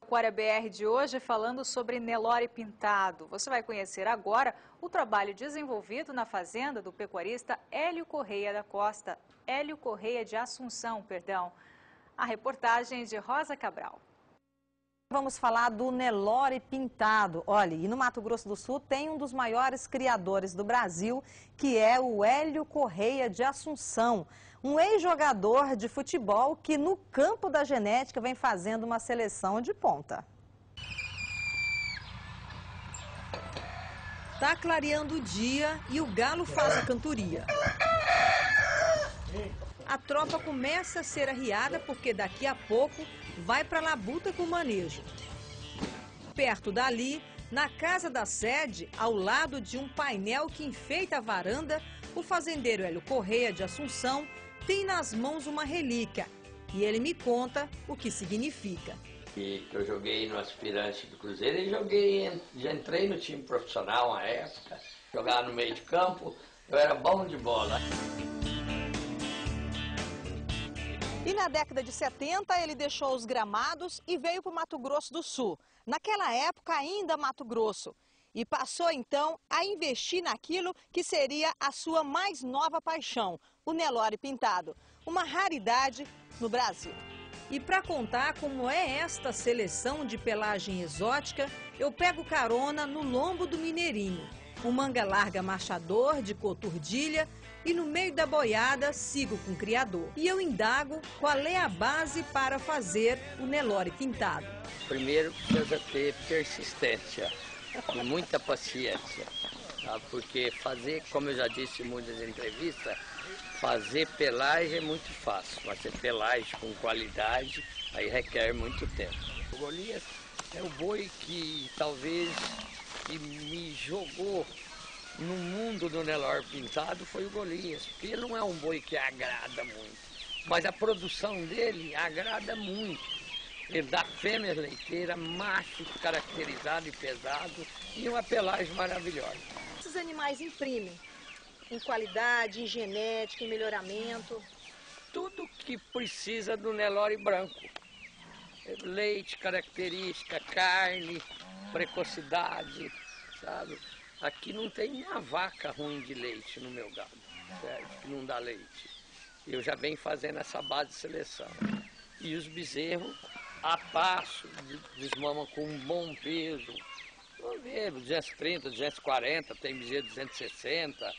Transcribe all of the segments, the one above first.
Agropecuária BR de hoje falando sobre Nelore pintado. Você vai conhecer agora o trabalho desenvolvido na fazenda do pecuarista Hélio Correia da Costa, Hélio Correia de Assunção, perdão. A reportagem de Rosa Cabral. Vamos falar do Nelore pintado. Olha, e no Mato Grosso do Sul tem um dos maiores criadores do Brasil, que é o Hélio Correia de Assunção. Um ex-jogador de futebol que no campo da genética vem fazendo uma seleção de ponta. Tá clareando o dia e o galo faz a cantoria. A tropa começa a ser arriada porque daqui a pouco vai para a labuta com o manejo. Perto dali, na casa da sede, ao lado de um painel que enfeita a varanda, o fazendeiro Hélio Correia de Assunção tem nas mãos uma relíquia e ele me conta o que significa. E eu joguei no aspirante do Cruzeiro e já entrei no time profissional uma época, jogava no meio de campo, eu era bom de bola. E na década de 70 ele deixou os gramados e veio para o Mato Grosso do Sul. Naquela época ainda Mato Grosso. E passou então a investir naquilo que seria a sua mais nova paixão, o Nelore pintado. Uma raridade no Brasil. E para contar como é esta seleção de pelagem exótica, eu pego carona no lombo do Mineirinho. Um manga larga marchador de coturdilha e no meio da boiada sigo com o criador. E eu indago qual é a base para fazer o Nelore pintado. Primeiro precisa ter persistência e muita paciência, tá? Porque fazer, como eu já disse em muitas entrevistas, fazer pelagem é muito fácil. Fazer pelagem com qualidade aí requer muito tempo. O Golias é o boi que talvez me jogou no mundo do Nelore pintado, foi o Golias, porque ele não é um boi que agrada muito, mas a produção dele agrada muito. Ele dá fêmeas leiteiras, machos caracterizados e pesados e uma pelagem maravilhosa. Esses animais imprimem em qualidade, em genética, em melhoramento. Tudo que precisa do Nelore branco. Leite, característica, carne, precocidade, sabe? Aqui não tem uma vaca ruim de leite no meu gado, certo? Que não dá leite. Eu já venho fazendo essa base de seleção. E os bezerros, a passo, desmamam com um bom peso. Vamos ver, 230, 240, tem bezerro 260,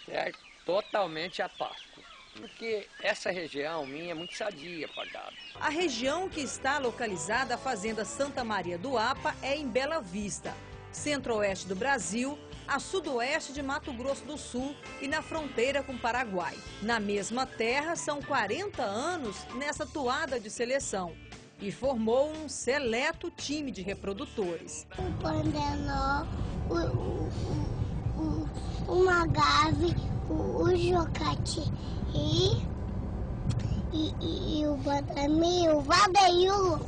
certo? Totalmente a pasto. Porque essa região minha é muito sadia para gado. A região que está localizada a Fazenda Santa Maria do Apa é em Bela Vista, centro-oeste do Brasil, a sudoeste de Mato Grosso do Sul e na fronteira com o Paraguai. Na mesma terra, são 40 anos nessa toada de seleção e formou um seleto time de reprodutores. O pandeló, o magave, o jocate e o badami, o vadeiulo.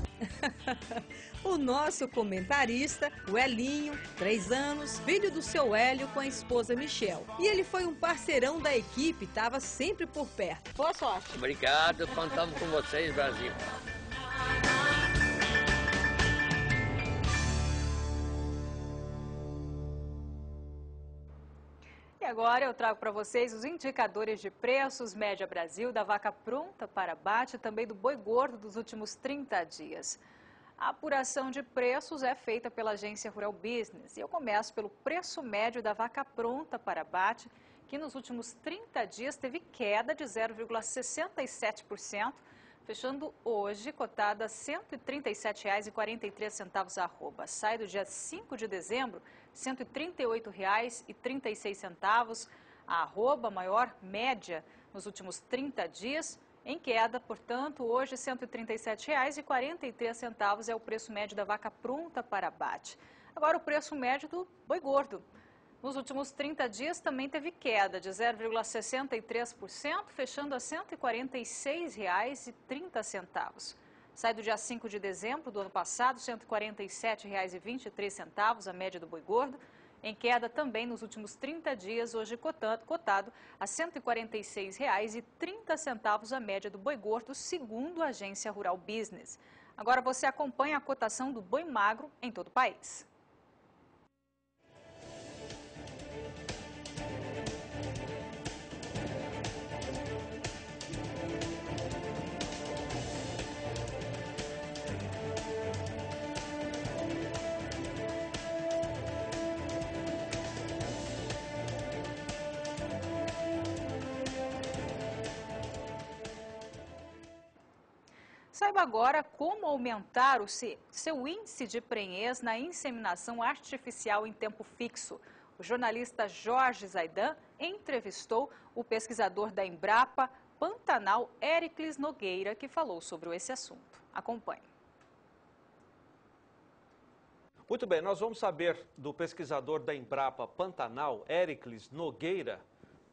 O nosso comentarista, o Elinho, 3 anos, filho do seu Hélio com a esposa Michel. E ele foi um parceirão da equipe, estava sempre por perto. Boa sorte. Obrigado, contamos com vocês, Brasil. E agora eu trago para vocês os indicadores de preços média Brasil da vaca pronta para abate e também do boi gordo dos últimos 30 dias. A apuração de preços é feita pela agência Rural Business e eu começo pelo preço médio da vaca pronta para abate, que nos últimos 30 dias teve queda de 0,67%, fechando hoje cotada R$ 137,43 a arroba. Sai do dia 5 de dezembro, R$ 138,36 a arroba, maior média nos últimos 30 dias. Em queda, portanto, hoje R$ 137,43 é o preço médio da vaca pronta para abate. Agora o preço médio do boi gordo. Nos últimos 30 dias também teve queda de 0,63%, fechando a R$ 146,30. Sai do dia 5 de dezembro do ano passado, R$ 147,23 a média do boi gordo. Em queda também nos últimos 30 dias, hoje cotado a R$ 146,30 a média do boi gordo, segundo a agência Rural Business. Agora você acompanha a cotação do boi magro em todo o país. Saiba agora como aumentar o seu índice de prenhez na inseminação artificial em tempo fixo. O jornalista Jorge Zaidan entrevistou o pesquisador da Embrapa Pantanal, Éricles Nogueira, que falou sobre esse assunto. Acompanhe. Muito bem, nós vamos saber do pesquisador da Embrapa Pantanal, Éricles Nogueira,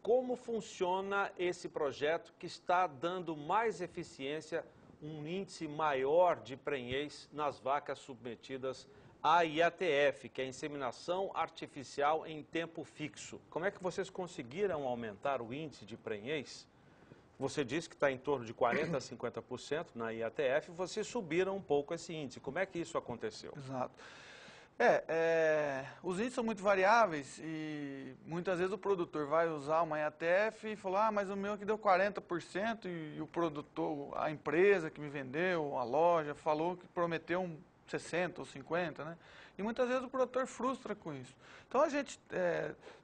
como funciona esse projeto que está dando mais eficiência, um índice maior de prenhez nas vacas submetidas à IATF, que é a inseminação artificial em tempo fixo. Como é que vocês conseguiram aumentar o índice de prenhez? Você disse que está em torno de 40% a 50% na IATF, vocês subiram um pouco esse índice. Como é que isso aconteceu? Exato. Os índices são muito variáveis e muitas vezes o produtor vai usar uma IATF e fala, mas o meu aqui deu 40% e o produtor, a empresa que me vendeu, a loja, falou que prometeu um 60% ou 50%, né? E muitas vezes o produtor frustra com isso. Então a gente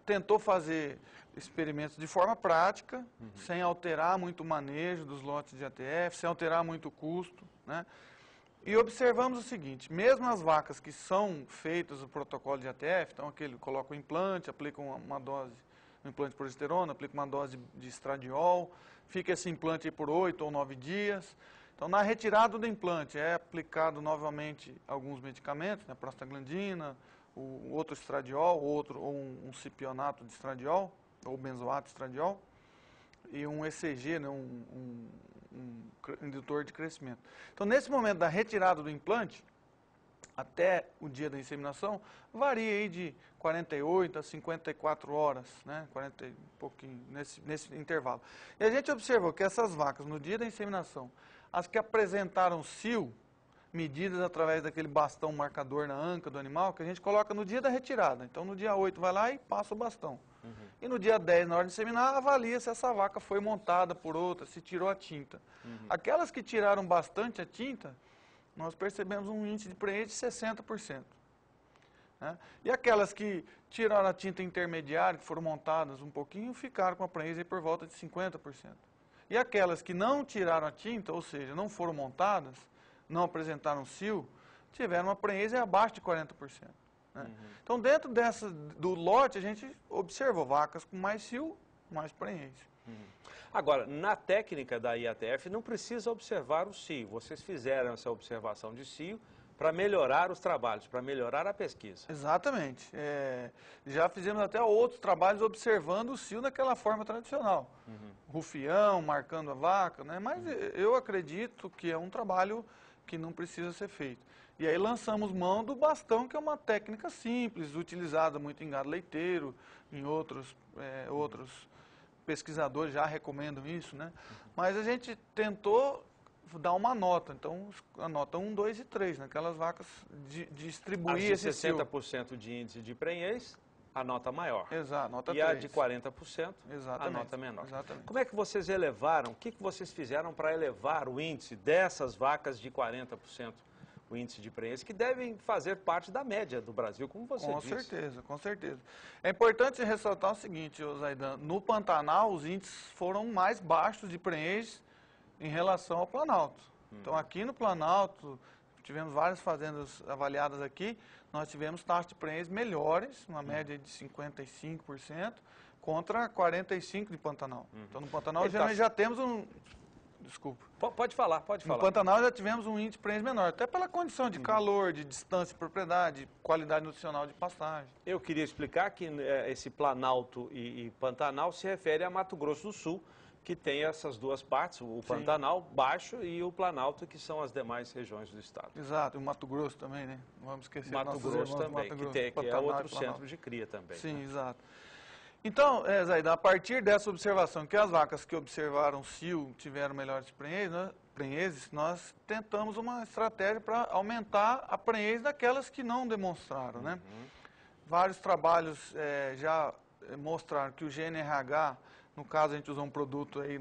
tentou fazer experimentos de forma prática, sem alterar muito o manejo dos lotes de IATF, sem alterar muito o custo, né? E observamos o seguinte, mesmo as vacas que são feitas o protocolo de IATF, então aquele coloca o implante, aplica uma dose, um implante de progesterona, aplica uma dose de estradiol, fica esse implante aí por 8 ou 9 dias. Então na retirada do implante é aplicado novamente alguns medicamentos, né, prostaglandina, o outro estradiol, ou um cipionato de estradiol, ou benzoato de estradiol, e um ECG, né, um indutor de crescimento. Então, nesse momento da retirada do implante, até o dia da inseminação, varia aí de 48 a 54 horas, né? 40 e pouquinho, nesse intervalo. E a gente observou que essas vacas, no dia da inseminação, as que apresentaram cio, medidas através daquele bastão marcador na anca do animal, que a gente coloca no dia da retirada. Então, no dia 8 vai lá e passa o bastão. E no dia 10, na hora de inseminar, avalia se essa vaca foi montada por outra, se tirou a tinta. Aquelas que tiraram bastante a tinta, nós percebemos um índice de prenhez de 60%. Né? E aquelas que tiraram a tinta intermediária, que foram montadas um pouquinho, ficaram com a prenhez aí por volta de 50%. E aquelas que não tiraram a tinta, ou seja, não foram montadas, não apresentaram cio, tiveram uma prenhez abaixo de 40%. Né? Então, dentro do lote, a gente observou vacas com mais cio, mais prenhez. Agora, na técnica da IATF, não precisa observar o cio. Vocês fizeram essa observação de cio para melhorar os trabalhos, para melhorar a pesquisa. Exatamente. Já fizemos até outros trabalhos observando o cio daquela forma tradicional. Rufião, marcando a vaca, né? Mas eu acredito que é um trabalho que não precisa ser feito. E aí lançamos mão do bastão, que é uma técnica simples, utilizada muito em gado leiteiro, em outros pesquisadores já recomendam isso, né? Mas a gente tentou dar uma nota, então a nota 1, 2 e 3, naquelas vacas, distribuir esse cio. A de 60% de índice de prenhez, a nota maior. Exato, nota 3. E a de 40%, exatamente, a nota menor. Exatamente. Como é que vocês elevaram, o que vocês fizeram para elevar o índice dessas vacas de 40%? O índice de prenhez, que devem fazer parte da média do Brasil, como você disse. Com certeza, com certeza. É importante ressaltar o seguinte, Zaidan, no Pantanal os índices foram mais baixos de prenhez em relação ao Planalto. Então aqui no Planalto, tivemos várias fazendas avaliadas aqui, nós tivemos taxas de prenhez melhores, uma média de 55%, contra 45% de Pantanal. Então no Pantanal geralmente já temos um... Desculpa. Pode falar, pode falar. No Pantanal já tivemos um índice de prenhez menor, até pela condição de calor, de distância de propriedade, qualidade nutricional de pastagem. Eu queria explicar que esse Planalto e Pantanal se refere a Mato Grosso do Sul, que tem essas duas partes, o Pantanal baixo e o Planalto, que são as demais regiões do estado. Exato, e o Mato Grosso também, né? Não vamos esquecer Mato Grosso também, que é outro centro de cria também. Sim, né? Exato. Então, Zaida, a partir dessa observação, que as vacas que observaram cio tiveram melhores prenheses, nós tentamos uma estratégia para aumentar a prenhez daquelas que não demonstraram, né? Vários trabalhos já mostraram que o GNRH, no caso a gente usou um produto aí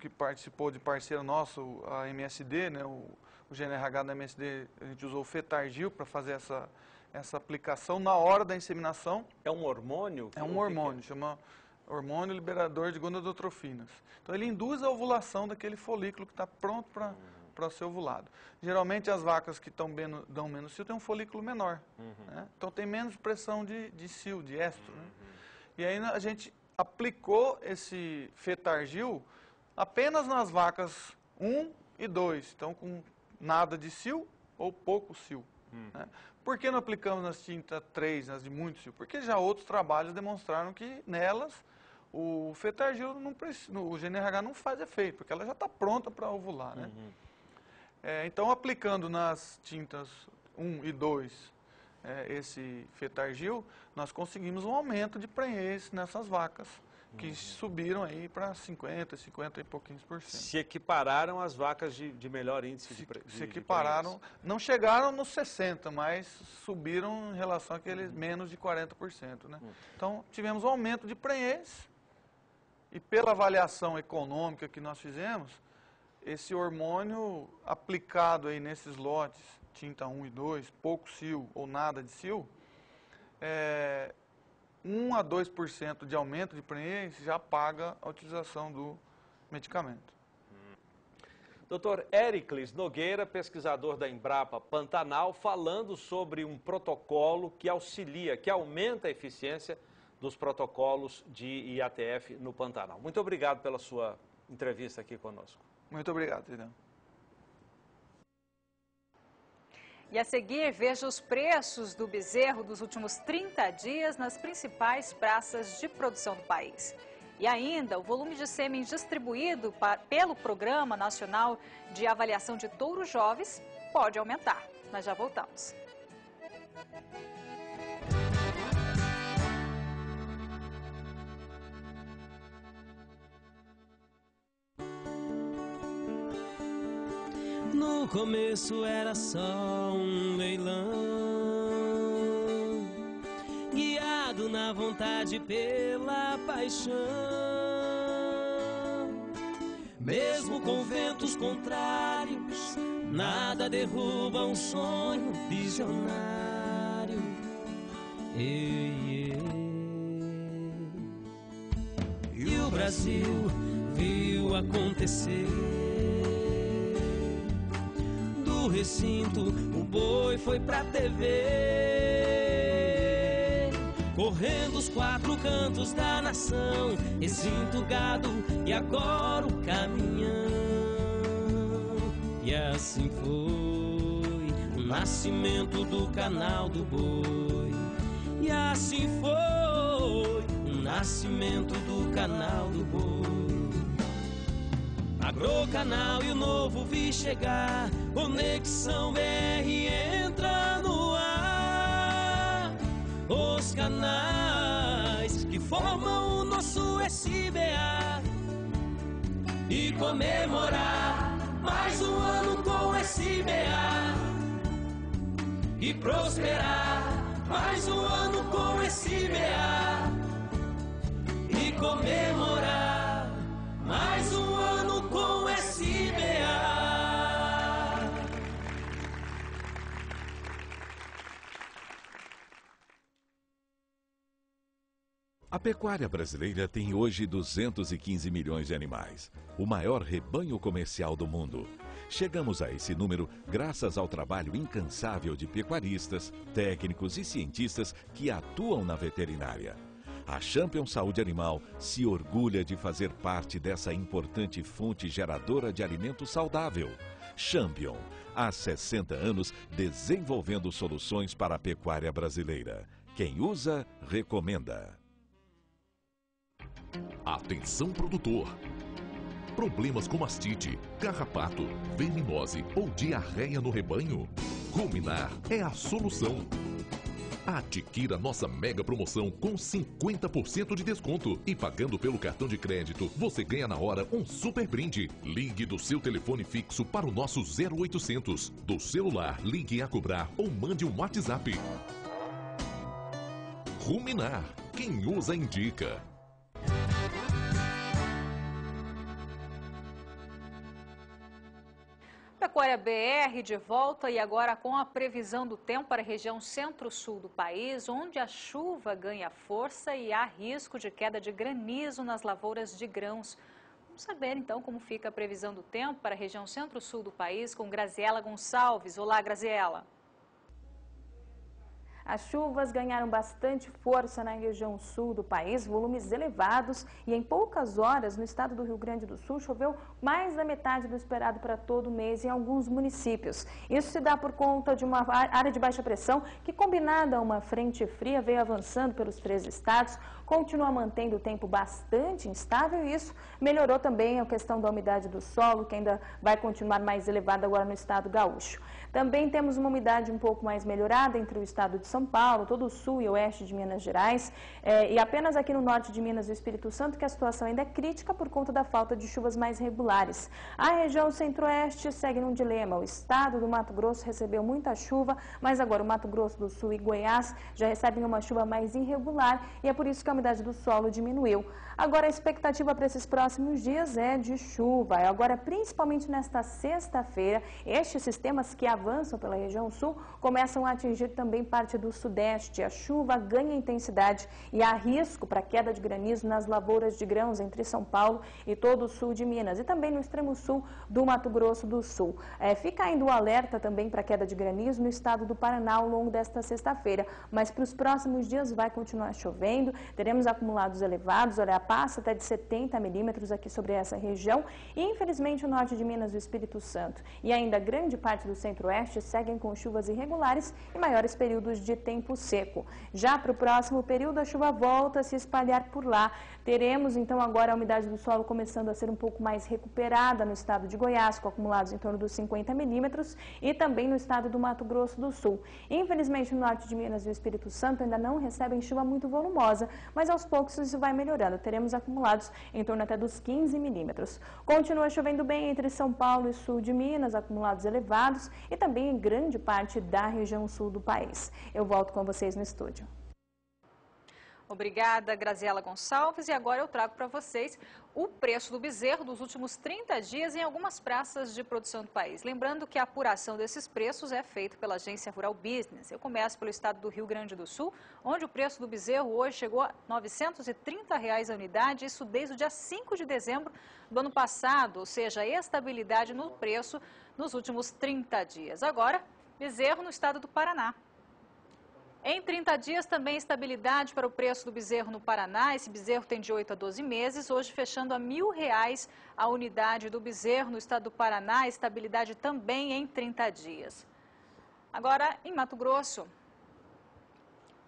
que participou de parceiro nosso, a MSD, né? O GNRH da MSD, a gente usou o Fetargil para fazer essa aplicação na hora da inseminação. É um hormônio? É um hormônio, chama hormônio liberador de gonadotrofinas. Então ele induz a ovulação daquele folículo que está pronto para ser ovulado. Geralmente as vacas que dão menos cio têm um folículo menor, né? Então tem menos pressão de cio, de estro, né? E aí a gente aplicou esse Fetargil apenas nas vacas 1 e 2, então com nada de cio ou pouco cio, né? Por que não aplicamos nas tinta 3, nas de muito cio? Porque já outros trabalhos demonstraram que nelas o Fetargil, o GNRH não faz efeito, porque ela já está pronta para ovular, né? Então, aplicando nas tintas 1 e 2 esse Fetargil, nós conseguimos um aumento de prenhez nessas vacas, que subiram aí para 50 e pouquinhos %. Se equipararam as vacas de melhor índice de prenhez. Se equipararam, não chegaram nos 60, mas subiram em relação àqueles menos de 40%, né? Então, tivemos um aumento de prenhez e pela avaliação econômica que nós fizemos, esse hormônio aplicado aí nesses lotes, tinta 1 e 2, pouco cio ou nada de cio, 1 a 2% de aumento de prenhez já paga a utilização do medicamento. Dr. Éricles Nogueira, pesquisador da Embrapa Pantanal, falando sobre um protocolo que auxilia, que aumenta a eficiência dos protocolos de IATF no Pantanal. Muito obrigado pela sua entrevista aqui conosco. Muito obrigado, Zidane. E a seguir, veja os preços do bezerro dos últimos 30 dias nas principais praças de produção do país. E ainda, o volume de sêmen distribuído pelo Programa Nacional de Avaliação de Touros Jovens pode aumentar. Nós já voltamos. No começo era só um leilão, guiado na vontade pela paixão. Mesmo com ventos contrários, nada derruba um sonho visionário. Ei, ei. E o Brasil viu acontecer. Do recinto, o boi foi pra TV, correndo os 4 cantos da nação, extinto o gado e agora o caminhão. E assim foi o nascimento do canal do boi. E assim foi o nascimento do canal do boi. Agrocanal e o novo vi chegar, Conexão BR entra no ar. Os canais que formam o nosso SBA. E comemorar mais um ano com SBA. E prosperar mais um ano com SBA. E comemorar mais um ano com SBA. A pecuária brasileira tem hoje 215 milhões de animais, o maior rebanho comercial do mundo. Chegamos a esse número graças ao trabalho incansável de pecuaristas, técnicos e cientistas que atuam na veterinária. A Champion Saúde Animal se orgulha de fazer parte dessa importante fonte geradora de alimento saudável. Champion, há 60 anos desenvolvendo soluções para a pecuária brasileira. Quem usa, recomenda. Atenção produtor! Problemas com mastite, carrapato, verminose ou diarreia no rebanho? Ruminar é a solução. Adquira nossa mega promoção com 50% de desconto. E pagando pelo cartão de crédito, você ganha na hora um super brinde. Ligue do seu telefone fixo para o nosso 0800. Do celular, ligue a cobrar ou mande um WhatsApp. Ruminar. Quem usa indica. Pecuária BR de volta e agora com a previsão do tempo para a região centro-sul do país, onde a chuva ganha força e há risco de queda de granizo nas lavouras de grãos. Vamos saber então como fica a previsão do tempo para a região centro-sul do país com Graziela Gonçalves. Olá, Graziela. As chuvas ganharam bastante força na região sul do país, volumes elevados, e em poucas horas no estado do Rio Grande do Sul choveu mais da metade do esperado para todo o mês em alguns municípios. Isso se dá por conta de uma área de baixa pressão que, combinada a uma frente fria, veio avançando pelos 3 estados, continua mantendo o tempo bastante instável e isso melhorou também a questão da umidade do solo, que ainda vai continuar mais elevada agora no estado gaúcho. Também temos uma umidade um pouco mais melhorada entre o estado de São Paulo, todo o sul e oeste de Minas Gerais, e apenas aqui no norte de Minas e o Espírito Santo que a situação ainda é crítica por conta da falta de chuvas mais regulares. A região centro-oeste segue num dilema. O estado do Mato Grosso recebeu muita chuva, mas agora o Mato Grosso do Sul e Goiás já recebem uma chuva mais irregular e é por isso que a umidade do solo diminuiu. Agora a expectativa para esses próximos dias é de chuva. Agora, principalmente nesta sexta-feira, estes sistemas que avançam pela região sul começam a atingir também parte do sudeste. A chuva ganha intensidade e há risco para queda de granizo nas lavouras de grãos entre São Paulo e todo o sul de Minas e também no extremo sul do Mato Grosso do Sul. Fica ainda o alerta também para queda de granizo no estado do Paraná ao longo desta sexta-feira, mas para os próximos dias vai continuar chovendo, teremos acumulados elevados, olha, passa até de 70 milímetros aqui sobre essa região e infelizmente o norte de Minas e o Espírito Santo e ainda grande parte do centro-oeste seguem com chuvas irregulares e maiores períodos de tempo seco. Já para o próximo período a chuva volta a se espalhar por lá. Teremos então agora a umidade do solo começando a ser um pouco mais recuperada no estado de Goiás, com acumulados em torno dos 50 milímetros e também no estado do Mato Grosso do Sul. Infelizmente o norte de Minas e o Espírito Santo ainda não recebem chuva muito volumosa, mas aos poucos isso vai melhorando. Teremos acumulados em torno até dos 15 milímetros. Continua chovendo bem entre São Paulo e sul de Minas, acumulados elevados e também em grande parte da região sul do país. Eu volto com vocês no estúdio. Obrigada, Graziela Gonçalves. E agora eu trago para vocês o preço do bezerro dos últimos 30 dias em algumas praças de produção do país. Lembrando que a apuração desses preços é feita pela Agência Rural Business. Eu começo pelo estado do Rio Grande do Sul, onde o preço do bezerro hoje chegou a R$ 930 a unidade, isso desde o dia 5 de dezembro do ano passado, ou seja, estabilidade no preço nos últimos 30 dias. Agora, bezerro no estado do Paraná. Em 30 dias, também estabilidade para o preço do bezerro no Paraná. Esse bezerro tem de 8 a 12 meses, hoje fechando a R$ 1.000 a unidade do bezerro no estado do Paraná. Estabilidade também em 30 dias. Agora, em Mato Grosso.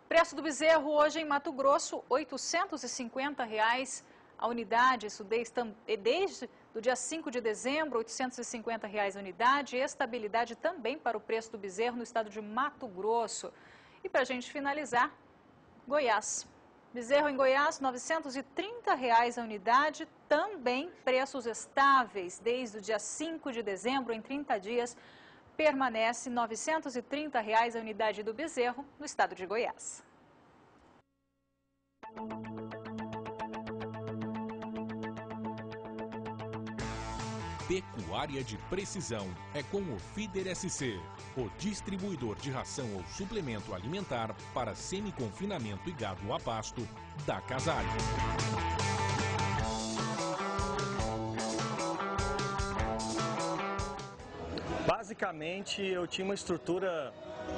Preço do bezerro hoje em Mato Grosso, R$ 850 a unidade. Isso desde o dia 5 de dezembro, R$ 850 a unidade. Estabilidade também para o preço do bezerro no estado de Mato Grosso. E para a gente finalizar, Goiás. Bezerro em Goiás, R$ 930 a unidade, também preços estáveis. Desde o dia 5 de dezembro, em 30 dias, permanece R$ 930 a unidade do bezerro no estado de Goiás. Pecuária de precisão é com o Feeder SC, o distribuidor de ração ou suplemento alimentar para semi-confinamento e gado a pasto da Casale. Basicamente, eu tinha uma estrutura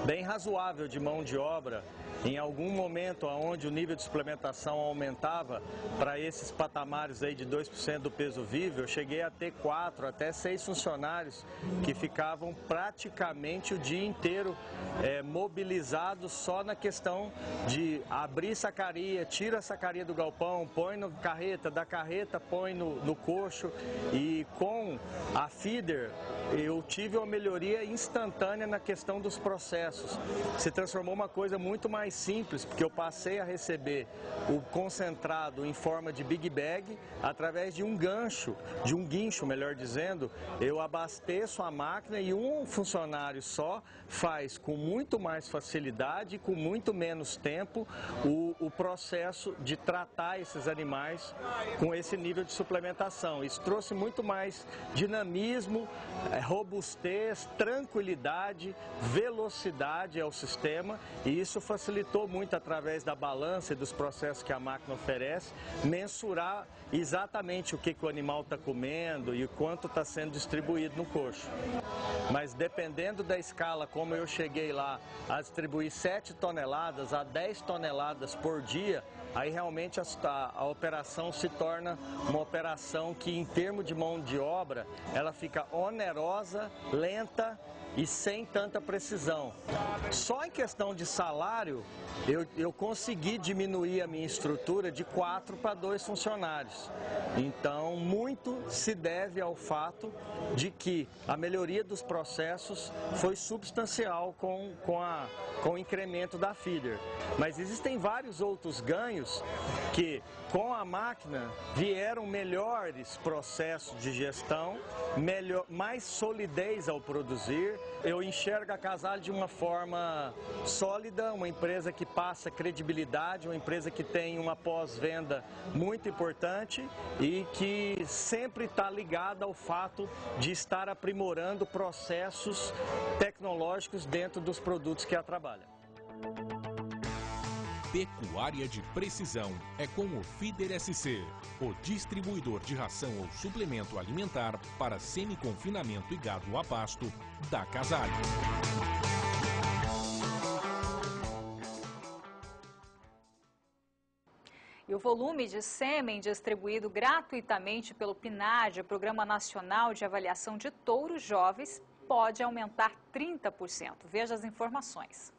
bem razoável de mão de obra. Em algum momento onde o nível de suplementação aumentava para esses patamares aí de 2% do peso vivo, eu cheguei a ter 4 até 6 funcionários que ficavam praticamente o dia inteiro mobilizados só na questão de abrir sacaria, tira a sacaria do galpão, põe no carreta, da carreta põe no coxo, e com a feeder eu tive uma melhoria instantânea na questão dos processos. Se transformou uma coisa muito mais mais simples, porque eu passei a receber o concentrado em forma de Big Bag através de um guincho, melhor dizendo. Eu abasteço a máquina e um funcionário só faz com muito mais facilidade e com muito menos tempo o processo de tratar esses animais com esse nível de suplementação. Isso trouxe muito mais dinamismo, robustez, tranquilidade, velocidade ao sistema, e isso facilitou muito através da balança e dos processos que a máquina oferece, mensurar exatamente o que o animal está comendo e o quanto está sendo distribuído no coxo. Mas dependendo da escala, como eu cheguei lá a distribuir 7 toneladas a 10 toneladas por dia, aí realmente a operação se torna uma operação que, em termos de mão de obra, ela fica onerosa, lenta e sem tanta precisão. Só em questão de salário, eu consegui diminuir a minha estrutura de 4 para 2 funcionários. Então, muito se deve ao fato de que a melhoria dos processos foi substancial com o incremento da feeder. Mas existem vários outros ganhos que, com a máquina, vieram melhores processos de gestão, mais solidez ao produzir. Eu enxergo a Casale de uma forma sólida, uma empresa que passa credibilidade, uma empresa que tem uma pós-venda muito importante e que sempre está ligada ao fato de estar aprimorando processos tecnológicos dentro dos produtos que a trabalha. Pecuária de precisão é com o Feeder SC, o distribuidor de ração ou suplemento alimentar para semi-confinamento e gado a pasto da Casale. E o volume de sêmen distribuído gratuitamente pelo PNAD, Programa Nacional de Avaliação de Touros Jovens, pode aumentar 30%. Veja as informações.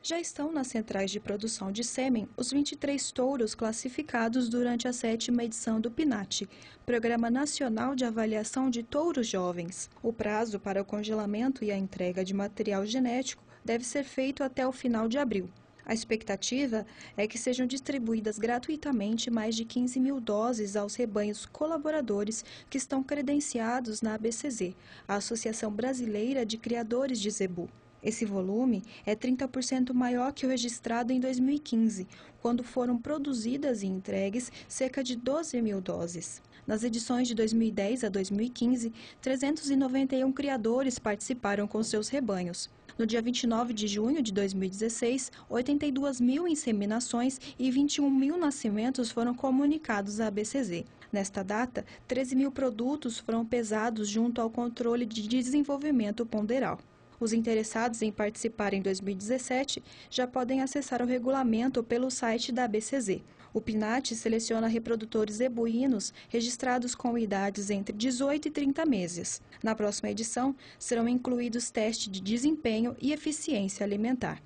Já estão nas centrais de produção de sêmen os 23 touros classificados durante a 7ª edição do PNAT, Programa Nacional de Avaliação de Touros Jovens. O prazo para o congelamento e a entrega de material genético deve ser feito até o final de abril. A expectativa é que sejam distribuídas gratuitamente mais de 15 mil doses aos rebanhos colaboradores que estão credenciados na ABCZ, a Associação Brasileira de Criadores de Zebu. Esse volume é 30% maior que o registrado em 2015, quando foram produzidas e entregues cerca de 12 mil doses. Nas edições de 2010 a 2015, 391 criadores participaram com seus rebanhos. No dia 29 de junho de 2016, 82 mil inseminações e 21 mil nascimentos foram comunicados à ABCZ. Nesta data, 13 mil produtos foram pesados junto ao controle de desenvolvimento ponderal. Os interessados em participar em 2017 já podem acessar o regulamento pelo site da ABCZ. O PNAT seleciona reprodutores zebuínos registrados com idades entre 18 e 30 meses. Na próxima edição, serão incluídos testes de desempenho e eficiência alimentar.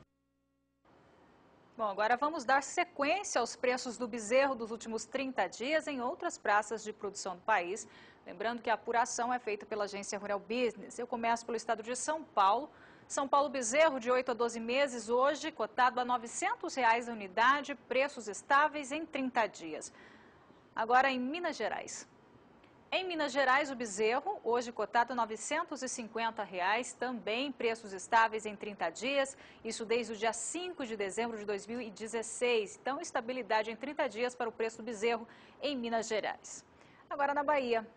Bom, agora vamos dar sequência aos preços do bezerro dos últimos 30 dias em outras praças de produção do país. Lembrando que a apuração é feita pela Agência Rural Business. Eu começo pelo estado de São Paulo. São Paulo bezerro de 8 a 12 meses, hoje cotado a R$ 900 a unidade, preços estáveis em 30 dias. Agora em Minas Gerais. Em Minas Gerais, o bezerro, hoje cotado a R$ 950, também preços estáveis em 30 dias, isso desde o dia 5 de dezembro de 2016. Então, estabilidade em 30 dias para o preço do bezerro em Minas Gerais. Agora na Bahia.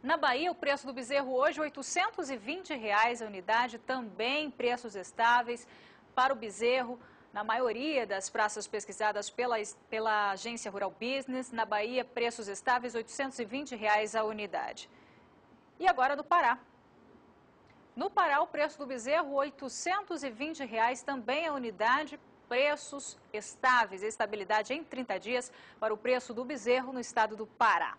Na Bahia, o preço do bezerro hoje, R$ 820 a unidade, também preços estáveis para o bezerro. Na maioria das praças pesquisadas pela Agência Rural Business, na Bahia, preços estáveis, R$ 820 a unidade. E agora no Pará. No Pará, o preço do bezerro, R$ 820 também a unidade, preços estáveis, estabilidade em 30 dias para o preço do bezerro no estado do Pará.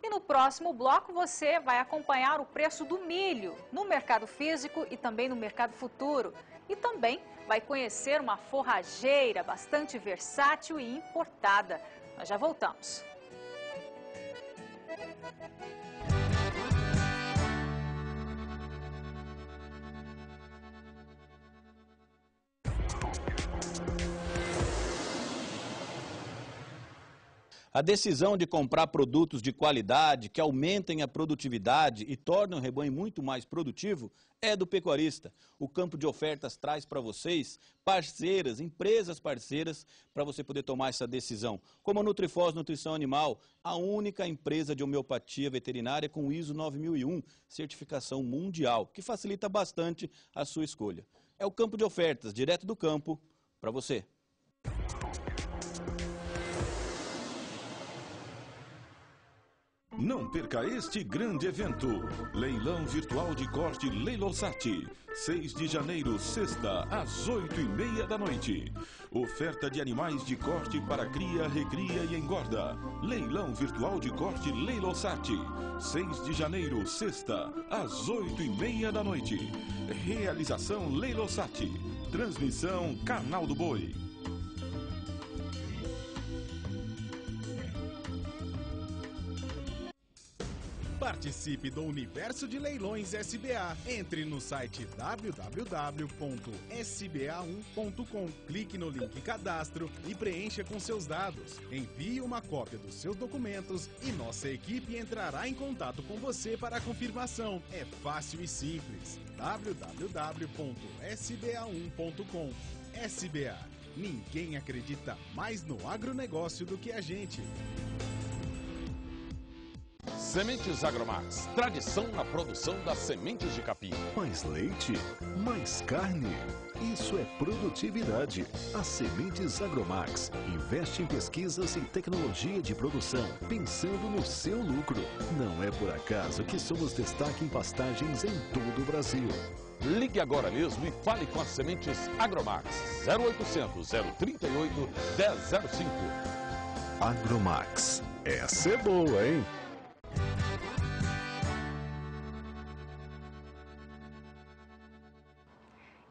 E no próximo bloco você vai acompanhar o preço do milho no mercado físico e também no mercado futuro. E também vai conhecer uma forrageira bastante versátil e importada. Nós já voltamos. A decisão de comprar produtos de qualidade que aumentem a produtividade e tornem o rebanho muito mais produtivo é do pecuarista. O campo de ofertas traz para vocês parceiras, empresas parceiras, para você poder tomar essa decisão. Como a Nutrifos Nutrição Animal, a única empresa de homeopatia veterinária com ISO 9001, certificação mundial, que facilita bastante a sua escolha. É o campo de ofertas, direto do campo, para você. Não perca este grande evento. Leilão virtual de corte Leilosat. 6 de janeiro, sexta, às 8h30 da noite. Oferta de animais de corte para cria, recria e engorda. Leilão virtual de corte Leilosat. 6 de janeiro, sexta, às 8h30 da noite. Realização Leilosat. Transmissão Canal do Boi. Participe do Universo de Leilões SBA. Entre no site www.sba1.com. Clique no link Cadastro e preencha com seus dados. Envie uma cópia dos seus documentos e nossa equipe entrará em contato com você para a confirmação. É fácil e simples. www.sba1.com. SBA. Ninguém acredita mais no agronegócio do que a gente. Sementes Agromax, tradição na produção das sementes de capim. Mais leite, mais carne. Isso é produtividade. A Sementes Agromax investe em pesquisas e tecnologia de produção, pensando no seu lucro. Não é por acaso que somos destaque em pastagens em todo o Brasil. Ligue agora mesmo e fale com as Sementes Agromax. 0800 038 1005. Agromax. Essa é boa, hein?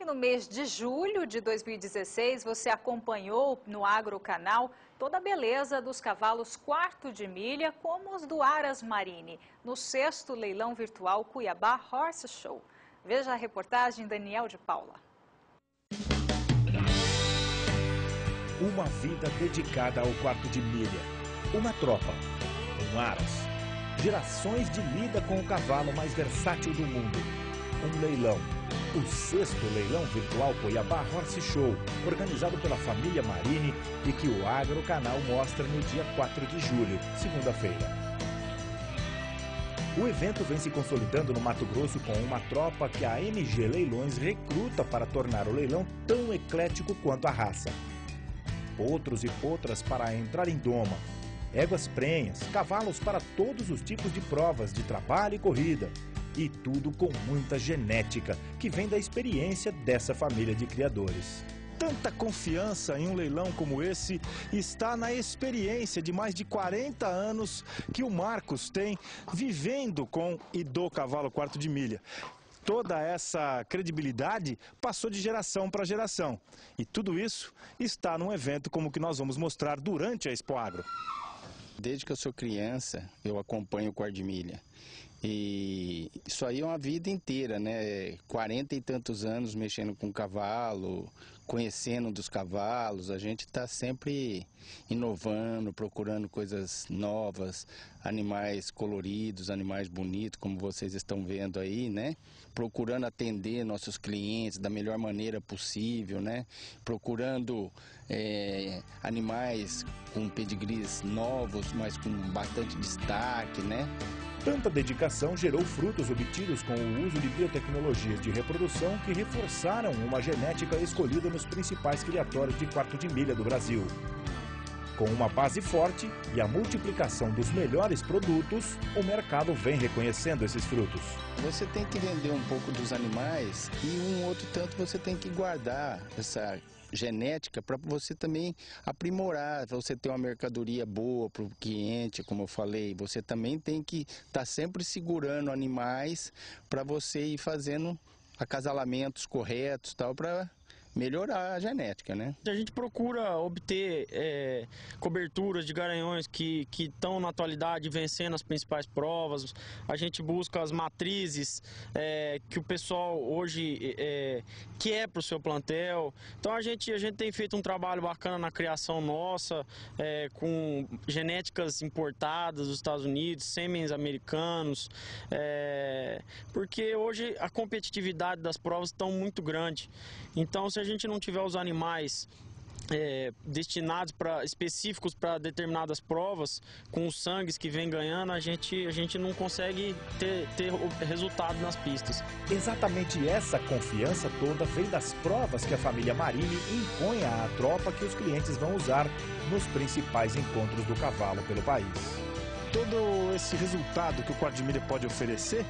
No mês de julho de 2016, você acompanhou no Agrocanal toda a beleza dos cavalos quarto de milha, como os do Aras Marini, no 6º leilão virtual Cuiabá Horse Show. Veja a reportagem Daniel de Paula. Uma vida dedicada ao quarto de milha, uma tropa, um Aras, gerações de lida com o cavalo mais versátil do mundo, um leilão. O 6º leilão virtual Cuiabá Horse Show, organizado pela família Marini e que o Agrocanal mostra no dia 4 de julho, segunda-feira. O evento vem se consolidando no Mato Grosso com uma tropa que a MG Leilões recruta para tornar o leilão tão eclético quanto a raça. Potros e potras para entrar em doma, éguas prenhas, cavalos para todos os tipos de provas de trabalho e corrida. E tudo com muita genética, que vem da experiência dessa família de criadores. Tanta confiança em um leilão como esse está na experiência de mais de 40 anos que o Marcos tem vivendo com e do cavalo quarto de milha. Toda essa credibilidade passou de geração para geração. E tudo isso está num evento como o que nós vamos mostrar durante a Expo Agro. Desde que eu sou criança, eu acompanho o quarto de milha. E isso aí é uma vida inteira, né? 40 e tantos anos mexendo com cavalo, conhecendo dos cavalos. A gente está sempre inovando, procurando coisas novas, animais coloridos, animais bonitos, como vocês estão vendo aí, né? Procurando atender nossos clientes da melhor maneira possível, né? Procurando animais com pedigrees novos, mas com bastante destaque, né? Tanta dedicação gerou frutos obtidos com o uso de biotecnologias de reprodução que reforçaram uma genética escolhida nos principais criatórios de quarto de milha do Brasil. Com uma base forte e a multiplicação dos melhores produtos, o mercado vem reconhecendo esses frutos. Você tem que vender um pouco dos animais e um outro tanto você tem que guardar essa genética para você também aprimorar, para você ter uma mercadoria boa para o cliente, como eu falei. Você também tem que estar sempre segurando animais para você ir fazendo acasalamentos corretos, tal, para melhorar a genética, né? A gente procura obter coberturas de garanhões que estão na atualidade vencendo as principais provas. A gente busca as matrizes que o pessoal hoje quer para o seu plantel. Então a gente tem feito um trabalho bacana na criação nossa, com genéticas importadas dos Estados Unidos, sêmens americanos, porque hoje a competitividade das provas está muito grande. Então, se a gente não tiver os animais destinados específicos para determinadas provas, com os sangues que vem ganhando, a gente não consegue ter resultado nas pistas. Exatamente essa confiança toda vem das provas que a família Marini impõe à tropa que os clientes vão usar nos principais encontros do cavalo pelo país. Todo esse resultado que o quarto de milha pode oferecer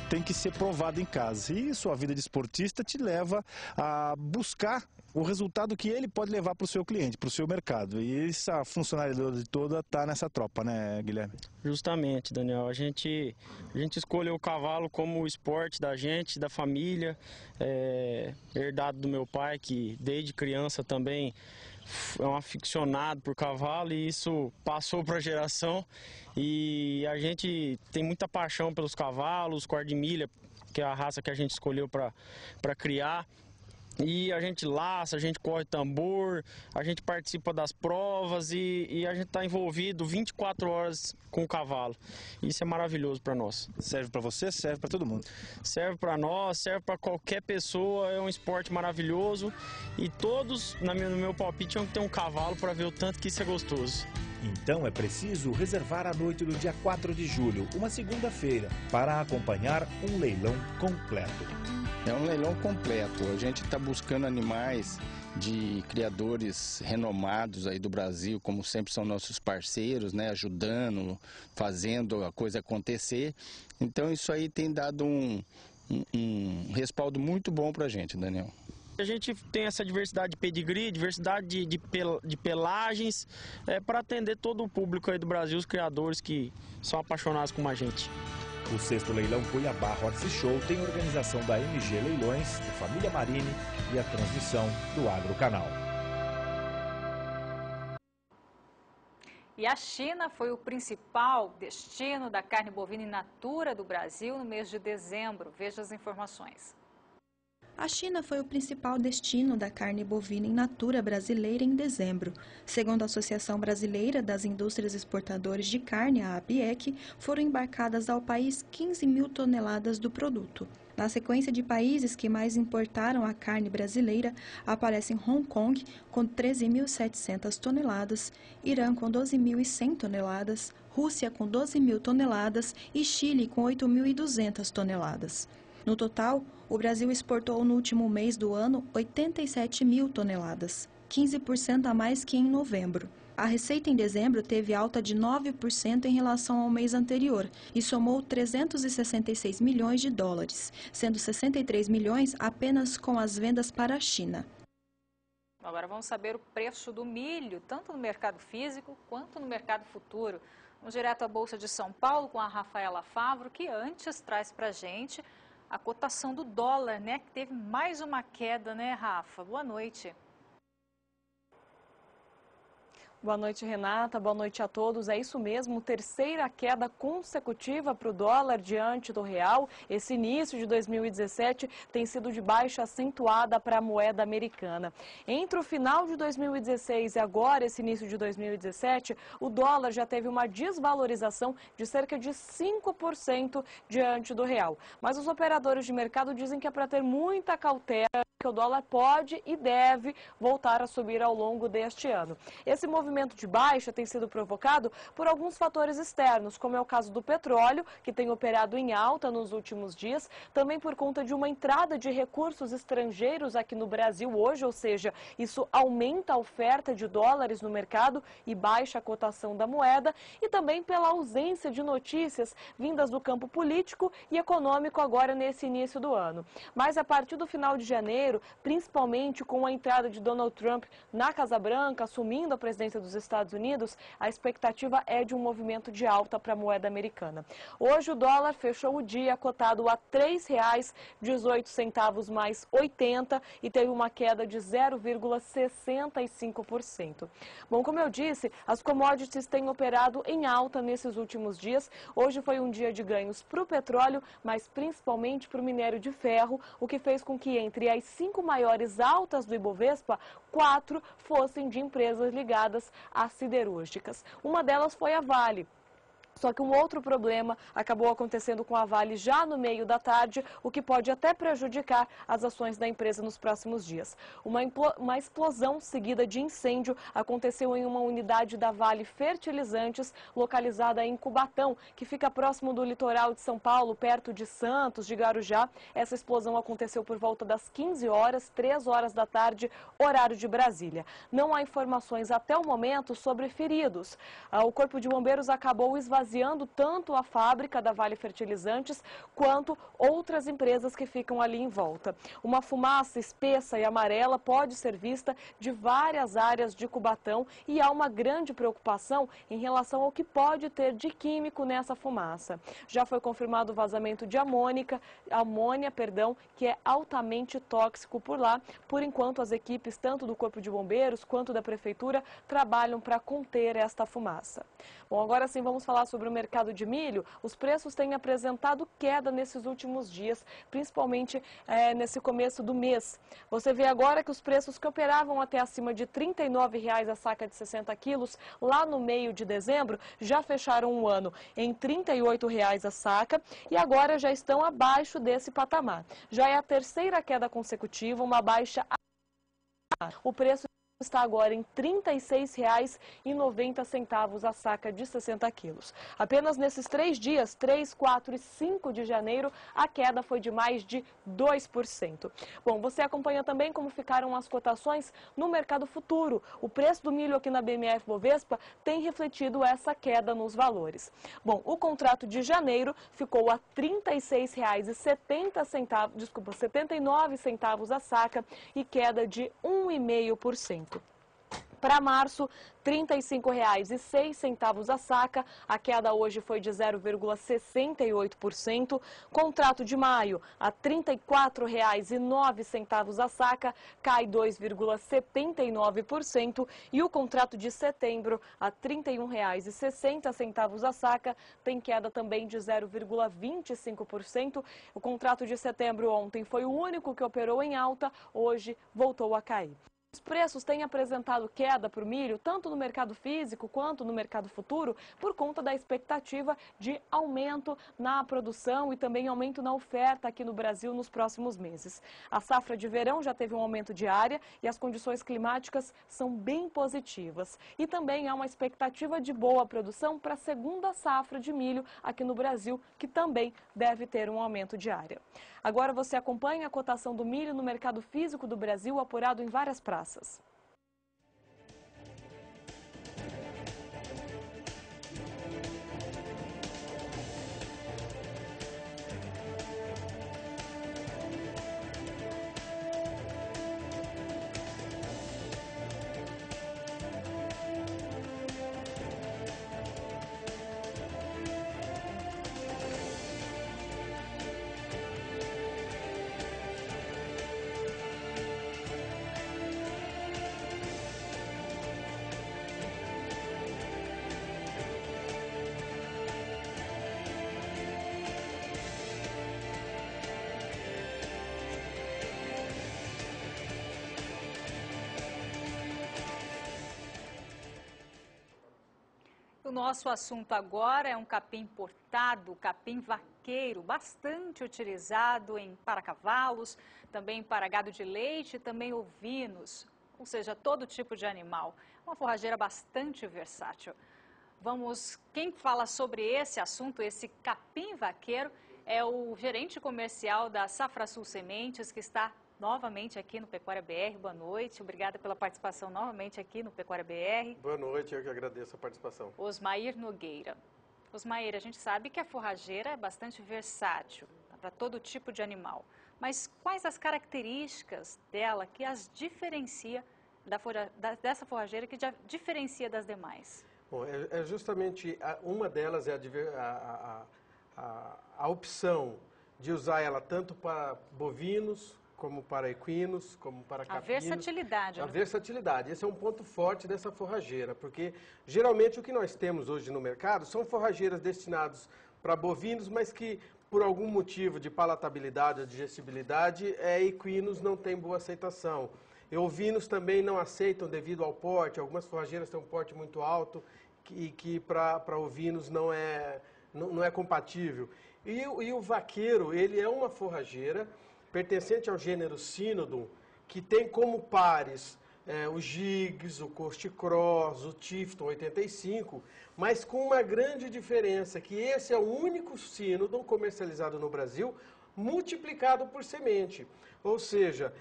tem que ser provado em casa. E sua vida de esportista te leva a buscar o resultado que ele pode levar para o seu cliente, para o seu mercado. E essa funcionalidade toda está nessa tropa, né, Guilherme? Justamente, Daniel. A gente escolheu o cavalo como o esporte da gente, da família, herdado do meu pai, que desde criança também é um aficionado por cavalo, e isso passou para a geração. E a gente tem muita paixão pelos cavalos, quarto de milha, que é a raça que a gente escolheu para criar. E a gente laça, a gente corre tambor, a gente participa das provas e a gente está envolvido 24 horas com o cavalo. Isso é maravilhoso para nós. Serve para você, serve para todo mundo. Serve para nós, serve para qualquer pessoa, é um esporte maravilhoso. E todos, no meu palpite, tinham que ter um cavalo para ver o tanto que isso é gostoso. Então é preciso reservar a noite do dia 4 de julho, uma segunda-feira, para acompanhar um leilão completo. É um leilão completo. A gente está buscando animais de criadores renomados aí do Brasil, como sempre são nossos parceiros, né, ajudando, fazendo a coisa acontecer. Então isso aí tem dado um respaldo muito bom para a gente, Daniel. A gente tem essa diversidade de pedigree, diversidade de pelagens, para atender todo o público aí do Brasil, os criadores que são apaixonados como a gente. O 6º Leilão Cuiabá Horse Show tem organização da MG Leilões, da família Marini e a transmissão do Agrocanal. E a China foi o principal destino da carne bovina in natura do Brasil no mês de dezembro. Veja as informações. A China foi o principal destino da carne bovina in natura brasileira em dezembro. Segundo a Associação Brasileira das Indústrias Exportadoras de Carne, a ABIEC, foram embarcadas ao país 15 mil toneladas do produto. Na sequência de países que mais importaram a carne brasileira, aparecem Hong Kong, com 13.700 toneladas, Irã, com 12.100 toneladas, Rússia, com 12 mil toneladas e Chile, com 8.200 toneladas. No total, o Brasil exportou no último mês do ano 87 mil toneladas, 15% a mais que em novembro. A receita em dezembro teve alta de 9% em relação ao mês anterior e somou 366 milhões de dólares, sendo 63 milhões apenas com as vendas para a China. Agora vamos saber o preço do milho, tanto no mercado físico quanto no mercado futuro. Vamos direto à Bolsa de São Paulo com a Rafaela Favro, que antes traz para a gente a cotação do dólar, né? Que teve mais uma queda, né, Rafa? Boa noite. Boa noite, Renata. Boa noite a todos. É isso mesmo, terceira queda consecutiva para o dólar diante do real. Esse início de 2017 tem sido de baixa acentuada para a moeda americana. Entre o final de 2016 e agora, esse início de 2017, o dólar já teve uma desvalorização de cerca de 5% diante do real. Mas os operadores de mercado dizem que é para ter muita cautela, que o dólar pode e deve voltar a subir ao longo deste ano. Esse movimento de baixa tem sido provocado por alguns fatores externos, como é o caso do petróleo, que tem operado em alta nos últimos dias, também por conta de uma entrada de recursos estrangeiros aqui no Brasil hoje, ou seja, isso aumenta a oferta de dólares no mercado e baixa a cotação da moeda, e também pela ausência de notícias vindas do campo político e econômico agora nesse início do ano. Mas a partir do final de janeiro, principalmente com a entrada de Donald Trump na Casa Branca, assumindo a presidência dos Estados Unidos, a expectativa é de um movimento de alta para a moeda americana. Hoje o dólar fechou o dia cotado a R$ 3,18 mais 80 e teve uma queda de 0,65%. Bom, como eu disse, as commodities têm operado em alta nesses últimos dias. Hoje foi um dia de ganhos para o petróleo, mas principalmente para o minério de ferro, o que fez com que entre as 5 maiores altas do Ibovespa, 4 fossem de empresas ligadas às siderúrgicas. Uma delas foi a Vale. Só que um outro problema acabou acontecendo com a Vale já no meio da tarde, o que pode até prejudicar as ações da empresa nos próximos dias. Uma explosão seguida de incêndio aconteceu em uma unidade da Vale Fertilizantes, localizada em Cubatão, que fica próximo do litoral de São Paulo, perto de Santos, de Guarujá. Essa explosão aconteceu por volta das 15 horas, 3 horas da tarde, horário de Brasília. Não há informações até o momento sobre feridos. O Corpo de Bombeiros acabou esvaziando tanto a fábrica da Vale Fertilizantes quanto outras empresas que ficam ali em volta. Uma fumaça espessa e amarela pode ser vista de várias áreas de Cubatão e há uma grande preocupação em relação ao que pode ter de químico nessa fumaça. Já foi confirmado o vazamento de amônia, que é altamente tóxico por lá. Por enquanto, as equipes tanto do Corpo de Bombeiros quanto da Prefeitura trabalham para conter esta fumaça. Bom, agora sim vamos falar sobre o mercado de milho. Os preços têm apresentado queda nesses últimos dias, principalmente nesse começo do mês. Você vê agora que os preços que operavam até acima de R$ 39,00 a saca de 60 quilos, lá no meio de dezembro, já fecharam o ano em R$ 38,00 a saca e agora já estão abaixo desse patamar. Já é a terceira queda consecutiva, uma baixa. O preço está agora em R$ 36,90 a saca de 60 quilos. Apenas nesses 3 dias, 3, 4 e 5 de janeiro, a queda foi de mais de 2%. Bom, você acompanha também como ficaram as cotações no mercado futuro. O preço do milho aqui na BMF Bovespa tem refletido essa queda nos valores. Bom, o contrato de janeiro ficou a R$ 36,79 a saca e queda de 1,5%. Para março, R$ 35,06 a saca, a queda hoje foi de 0,68%. Contrato de maio, a R$ 34,09 a saca, cai 2,79%. E o contrato de setembro, a R$ 31,60 a saca, tem queda também de 0,25%. O contrato de setembro ontem foi o único que operou em alta, hoje voltou a cair. Os preços têm apresentado queda para o milho, tanto no mercado físico quanto no mercado futuro, por conta da expectativa de aumento na produção e também aumento na oferta aqui no Brasil nos próximos meses. A safra de verão já teve um aumento de área e as condições climáticas são bem positivas. E também há uma expectativa de boa produção para a segunda safra de milho aqui no Brasil, que também deve ter um aumento de área. Agora você acompanha a cotação do milho no mercado físico do Brasil, apurado em várias praças. O nosso assunto agora é um capim importado, capim vaqueiro, bastante utilizado para cavalos, também para gado de leite e também ovinos, ou seja, todo tipo de animal. Uma forrageira bastante versátil. Quem fala sobre esse assunto, esse capim vaqueiro, é o gerente comercial da Safra Sul Sementes, que está novamente aqui no Pecuária BR. Boa noite, obrigada pela participação novamente aqui no Pecuária BR. Boa noite, eu que agradeço a participação. Osmair Nogueira. Osmair, a gente sabe que a forrageira é bastante versátil para todo tipo de animal, mas quais as características dela que as diferencia dessa forrageira que já diferencia das demais? Bom, justamente uma delas é a opção de usar ela tanto para bovinos, como para equinos, como para capinos. A versatilidade. A né? versatilidade. Esse é um ponto forte dessa forrageira, porque geralmente o que nós temos hoje no mercado são forrageiras destinadas para bovinos, mas que por algum motivo de palatabilidade ou digestibilidade, equinos não têm boa aceitação. E ovinos também não aceitam devido ao porte, algumas forrageiras têm um porte muito alto e que para ovinos não é compatível. E o vaqueiro, ele é uma forrageira pertencente ao gênero Cynodon, que tem como pares o Gigs, o Coast Cross, o Tifton 85, mas com uma grande diferença, que esse é o único Cynodon comercializado no Brasil, multiplicado por semente. Ou seja,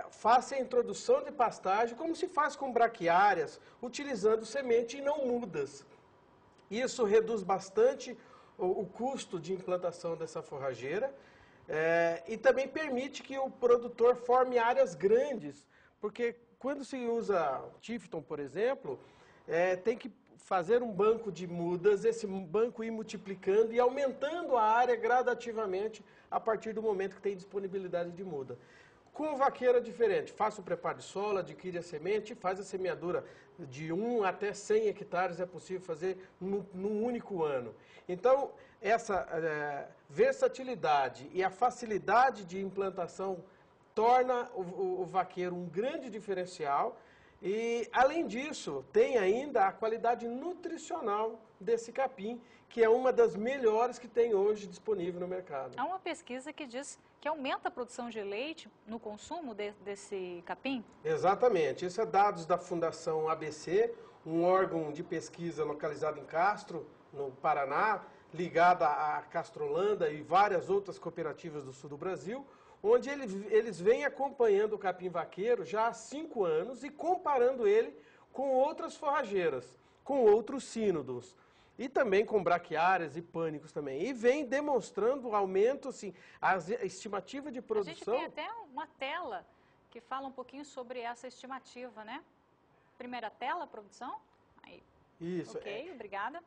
faça a introdução de pastagem como se faz com braquiárias, utilizando semente e não mudas. Isso reduz bastante o custo de implantação dessa forrageira e também permite que o produtor forme áreas grandes, porque quando se usa Tifton, por exemplo, tem que fazer um banco de mudas, esse banco ir multiplicando e aumentando a área gradativamente a partir do momento que tem disponibilidade de muda. Com o vaqueiro é diferente, faça o preparo de solo, adquire a semente, faz a semeadura de 1 até 100 hectares, é possível fazer num único ano. Então, essa versatilidade e a facilidade de implantação torna o vaqueiro um grande diferencial e, além disso, tem ainda a qualidade nutricional desse capim, que é uma das melhores que tem hoje disponível no mercado. Há uma pesquisa que diz que aumenta a produção de leite no consumo desse capim? Exatamente. Isso é dados da Fundação ABC, um órgão de pesquisa localizado em Castro, no Paraná, ligada à Castrolanda e várias outras cooperativas do sul do Brasil, onde eles vêm acompanhando o capim vaqueiro já há 5 anos e comparando ele com outras forrageiras, com outros Cynodons. E também com braquiárias e pânicos também. E vem demonstrando aumento, assim, a estimativa de produção... A gente tem até uma tela que fala um pouquinho sobre essa estimativa, né? Primeira tela, produção. Aí. Isso. Ok, obrigada.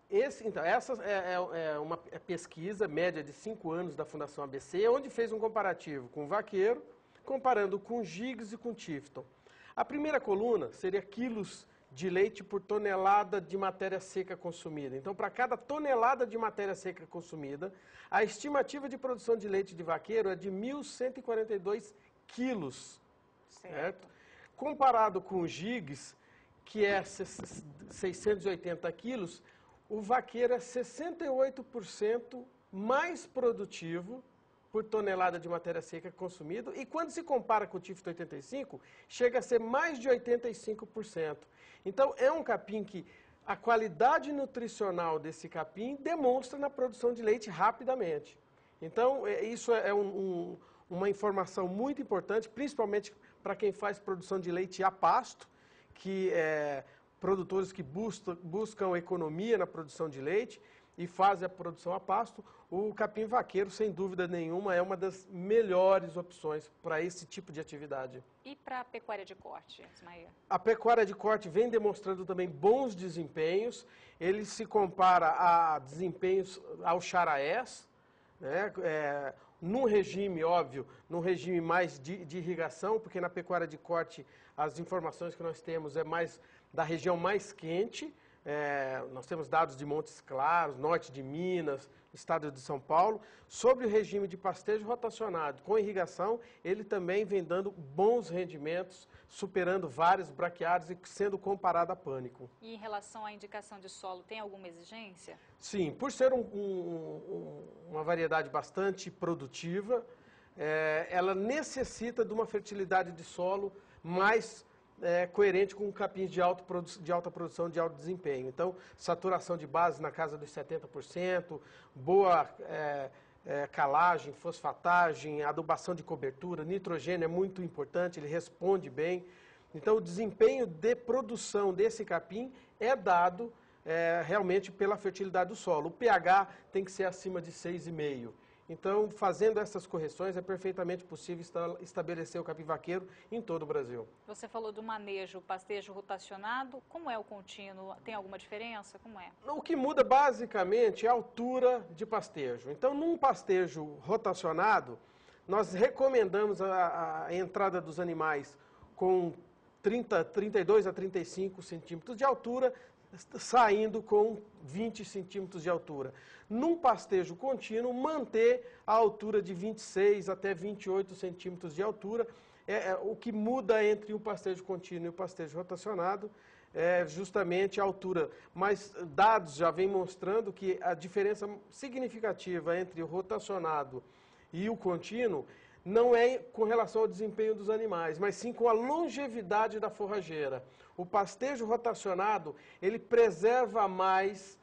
Então, essa é uma pesquisa média de 5 anos da Fundação ABC, onde fez um comparativo com o vaqueiro, comparando com Gigs e com Tifton. A primeira coluna seria quilos de leite por tonelada de matéria seca consumida. Então, para cada tonelada de matéria seca consumida, a estimativa de produção de leite de vaqueiro é de 1.142 quilos. Certo? Comparado com o Gigs, que é 680 quilos, o vaqueiro é 68% mais produtivo por tonelada de matéria seca consumida, e quando se compara com o Tifton 85, chega a ser mais de 85%. Então, é um capim que a qualidade nutricional desse capim demonstra na produção de leite rapidamente. Então, isso é uma informação muito importante, principalmente para quem faz produção de leite a pasto, que produtores que buscam economia na produção de leite e fazem a produção a pasto. O capim vaqueiro, sem dúvida nenhuma, é uma das melhores opções para esse tipo de atividade. E para a pecuária de corte, Ismael? A pecuária de corte vem demonstrando também bons desempenhos. Ele se compara a desempenhos ao charaés, né? Num regime, óbvio, num regime mais de irrigação, porque na pecuária de corte as informações que nós temos é mais da região mais quente. Nós temos dados de Montes Claros, norte de Minas, estado de São Paulo. Sobre o regime de pastejo rotacionado com irrigação, ele também vem dando bons rendimentos, superando vários braquiários e sendo comparado a pânico. E em relação à indicação de solo, tem alguma exigência? Sim, por ser uma variedade bastante produtiva, ela necessita de uma fertilidade de solo mais coerente com capins de alta produção, de alto desempenho. Então, saturação de base na casa dos 70%, boa calagem, fosfatagem, adubação de cobertura, nitrogênio é muito importante, ele responde bem. Então, o desempenho de produção desse capim é dado realmente pela fertilidade do solo. O pH tem que ser acima de 6,5. Então, fazendo essas correções, é perfeitamente possível estabelecer o capim vaqueiro em todo o Brasil. Você falou do manejo, pastejo rotacionado. Como é o contínuo? Tem alguma diferença? Como é? O que muda basicamente é a altura de pastejo. Então, num pastejo rotacionado, nós recomendamos a entrada dos animais com 32 a 35 centímetros de altura, saindo com 20 centímetros de altura. Num pastejo contínuo, manter a altura de 26 até 28 centímetros de altura. O que muda entre o pastejo contínuo e o pastejo rotacionado é justamente a altura. Mas dados já vêm mostrando que a diferença significativa entre o rotacionado e o contínuo não é com relação ao desempenho dos animais, mas sim com a longevidade da forrageira. O pastejo rotacionado, ele preserva mais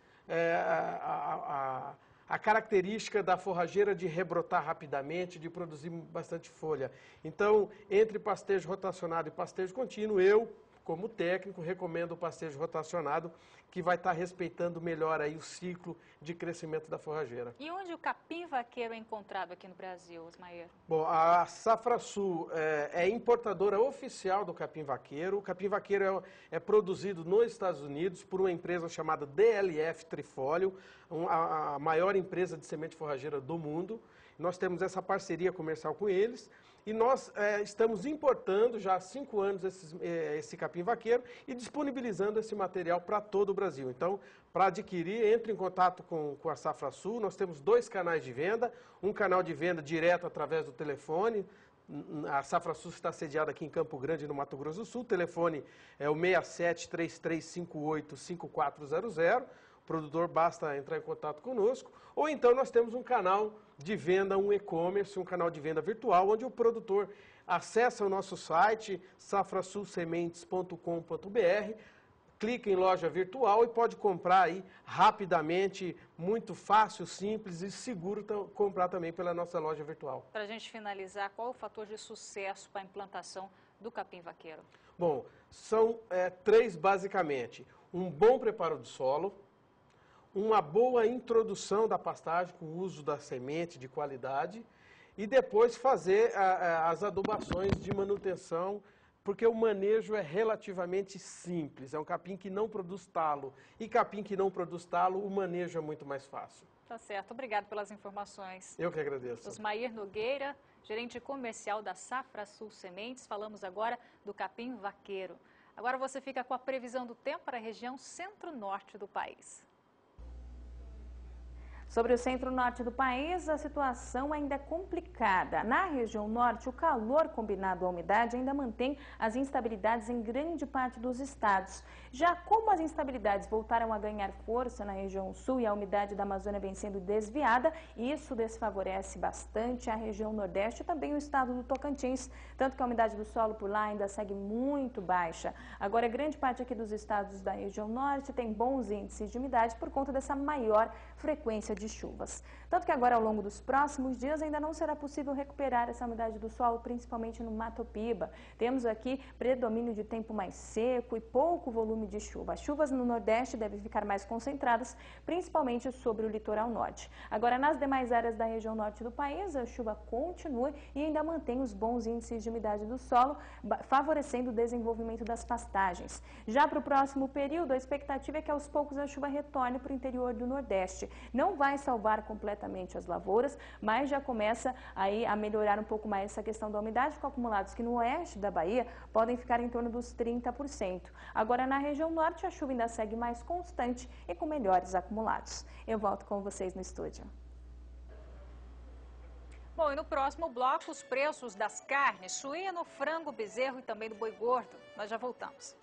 a característica da forrageira de rebrotar rapidamente, de produzir bastante folha. Então, entre pastejo rotacionado e pastejo contínuo, eu, como técnico, recomendo o pastejo rotacionado, que vai estar respeitando melhor aí o ciclo de crescimento da forrageira. E onde o capim vaqueiro é encontrado aqui no Brasil, Osmair? Bom, a Safrasul é importadora oficial do capim vaqueiro. O capim vaqueiro é produzido nos Estados Unidos por uma empresa chamada DLF Trifólio, a maior empresa de semente forrageira do mundo. Nós temos essa parceria comercial com eles. E nós estamos importando já há 5 anos esse capim vaqueiro e disponibilizando esse material para todo o Brasil. Então, para adquirir, entre em contato com a Safrasul. Nós temos 2 canais de venda, um canal de venda direto através do telefone. A Safrasul está sediada aqui em Campo Grande, no Mato Grosso do Sul. O telefone é o 67-3358-5400. O produtor basta entrar em contato conosco. Ou então nós temos um canal de venda, um e-commerce, um canal de venda virtual, onde o produtor acessa o nosso site, safrasulsementes.com.br, clica em loja virtual e pode comprar aí rapidamente, muito fácil, simples e seguro comprar também pela nossa loja virtual. Para a gente finalizar, qual é o fator de sucesso para a implantação do capim vaqueiro? Bom, são 3 basicamente. Um bom preparo do solo, uma boa introdução da pastagem com o uso da semente de qualidade e depois fazer as adubações de manutenção, porque o manejo é relativamente simples. É um capim que não produz talo. E capim que não produz talo, o manejo é muito mais fácil. Tá certo. Obrigado pelas informações. Eu que agradeço. Osmair Nogueira, gerente comercial da Safrasul Sementes. Falamos agora do capim vaqueiro. Agora você fica com a previsão do tempo para a região centro-norte do país. Sobre o centro-norte do país, a situação ainda é complicada. Na região norte, o calor combinado à umidade ainda mantém as instabilidades em grande parte dos estados. Já como as instabilidades voltaram a ganhar força na região sul e a umidade da Amazônia vem sendo desviada, isso desfavorece bastante a região nordeste e também o estado do Tocantins, tanto que a umidade do solo por lá ainda segue muito baixa. Agora, grande parte aqui dos estados da região norte tem bons índices de umidade por conta dessa maior frequência de chuvas. Tanto que agora, ao longo dos próximos dias, ainda não será possível recuperar essa umidade do solo, principalmente no Mato Piba. Temos aqui predomínio de tempo mais seco e pouco volume de chuva. As chuvas no Nordeste devem ficar mais concentradas, principalmente sobre o litoral norte. Agora, nas demais áreas da região norte do país, a chuva continua e ainda mantém os bons índices de umidade do solo, favorecendo o desenvolvimento das pastagens. Já para o próximo período, a expectativa é que aos poucos a chuva retorne para o interior do Nordeste. Não vai salvar completamente as lavouras, mas já começa aí a melhorar um pouco mais essa questão da umidade, com acumulados que no oeste da Bahia podem ficar em torno dos 30%. Agora, na região norte, a chuva ainda segue mais constante e com melhores acumulados. Eu volto com vocês no estúdio. Bom, e no próximo bloco, os preços das carnes, suíno, frango, bezerro e também do boi gordo. Nós já voltamos.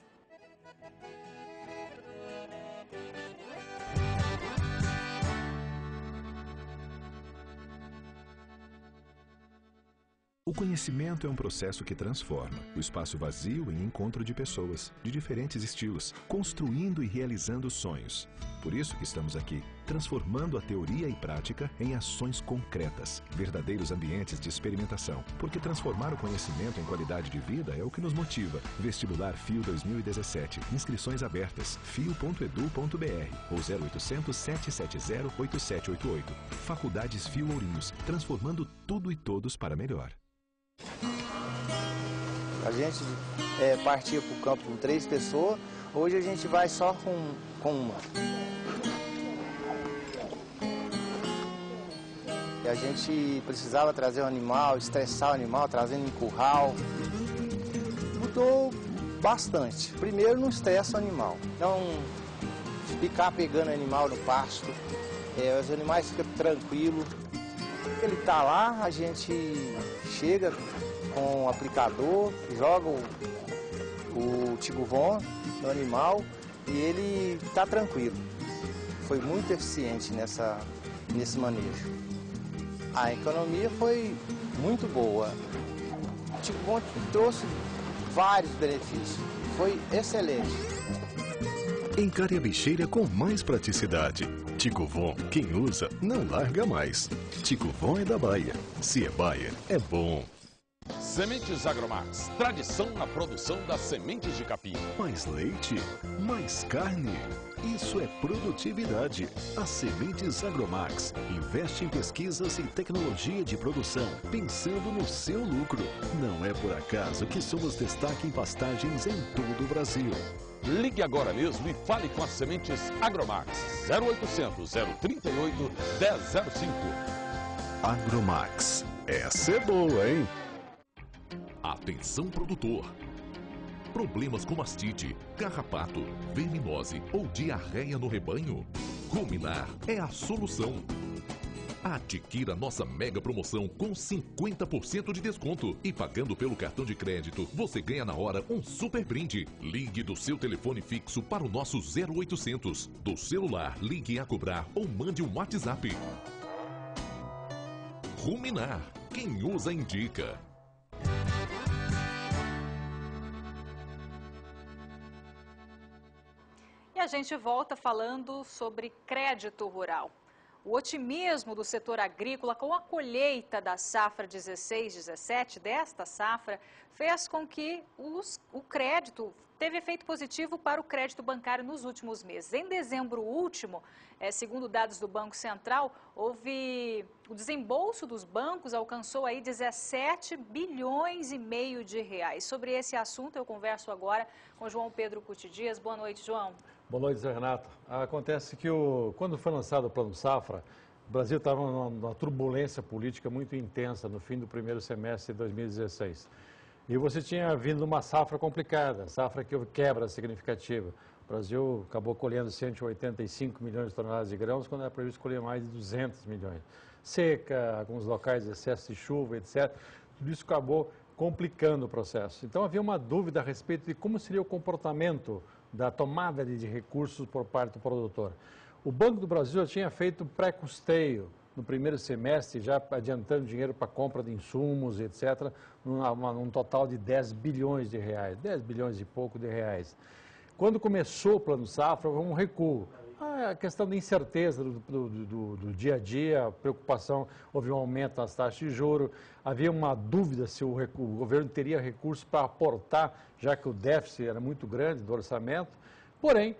O conhecimento é um processo que transforma o espaço vazio em encontro de pessoas de diferentes estilos, construindo e realizando sonhos. Por isso que estamos aqui, transformando a teoria e prática em ações concretas, verdadeiros ambientes de experimentação. Porque transformar o conhecimento em qualidade de vida é o que nos motiva. Vestibular FIO 2017. Inscrições abertas. fio.edu.br ou 0800 770 8788. Faculdades FIO Ourinhos, transformando tudo e todos para melhor. A gente partia para o campo com 3 pessoas, hoje a gente vai só com uma. E a gente precisava trazer o animal, estressar o animal, trazendo em curral. Mudou bastante. Primeiro, não estressa o animal. Não ficar pegando animal no pasto. Os animais ficam tranquilos. Ele está lá, a gente chega com o aplicador, joga o Tiguvon no animal e ele está tranquilo. Foi muito eficiente nesse manejo. A economia foi muito boa. O Tiguvon trouxe vários benefícios. Foi excelente. Encare a bicheira com mais praticidade. Tiguvon, quem usa, não larga mais. Tiguvon é da Bayer. Se é Bayer, é bom. Sementes Agromax, tradição na produção das sementes de capim. Mais leite, mais carne. Isso é produtividade. As Sementes Agromax investe em pesquisas e tecnologia de produção, pensando no seu lucro. Não é por acaso que somos destaque em pastagens em todo o Brasil. Ligue agora mesmo e fale com as Sementes Agromax. 0800 038 1005. Agromax. Essa é boa, hein? Atenção produtor. Problemas com mastite, carrapato, verminose ou diarreia no rebanho? Ruminar é a solução. Adquira nossa mega promoção com 50% de desconto. E pagando pelo cartão de crédito, você ganha na hora um super brinde. Ligue do seu telefone fixo para o nosso 0800. Do celular, ligue a cobrar ou mande um WhatsApp. Ruminar. Quem usa, indica. E a gente volta falando sobre crédito rural. O otimismo do setor agrícola com a colheita da safra 16-17, desta safra, fez com que o crédito teve efeito positivo para o crédito bancário nos últimos meses. Em dezembro último, segundo dados do Banco Central, houve o desembolso dos bancos alcançou aí 17 bilhões e meio de reais. Sobre esse assunto eu converso agora com João Pedro Cuti Dias. Boa noite, João. Boa noite, Zé Renato. Acontece que quando foi lançado o Plano Safra, o Brasil estava numa turbulência política muito intensa no fim do primeiro semestre de 2016. E você tinha vindo uma safra complicada, safra que houve quebra significativa. O Brasil acabou colhendo 185 milhões de toneladas de grãos, quando era previsto colher mais de 200 milhões. Seca, alguns locais excesso de chuva, etc. Tudo isso acabou complicando o processo. Então havia uma dúvida a respeito de como seria o comportamento da tomada de recursos por parte do produtor. O Banco do Brasil já tinha feito pré-custeio no primeiro semestre, já adiantando dinheiro para compra de insumos, etc., num total de 10 bilhões de reais, 10 bilhões e pouco de reais. Quando começou o Plano Safra, houve um recuo. A questão da incerteza do dia a dia, a preocupação, houve um aumento nas taxas de juros, havia uma dúvida se o governo teria recursos para aportar, já que o déficit era muito grande do orçamento, porém,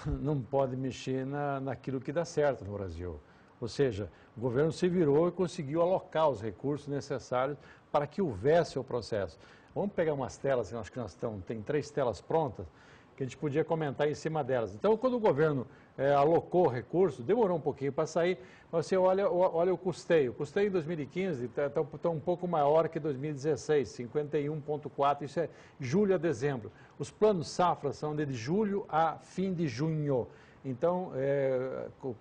não pode mexer naquilo que dá certo no Brasil. Ou seja, o governo se virou e conseguiu alocar os recursos necessários para que houvesse o processo. Vamos pegar umas telas, acho que tem 3 telas prontas, que a gente podia comentar em cima delas. Então, quando o governo alocou recursos, demorou um pouquinho para sair, você olha o custeio. O custeio em 2015 está um pouco maior que 2016, 51,4, isso é julho a dezembro. Os planos safra são de julho a fim de junho. Então,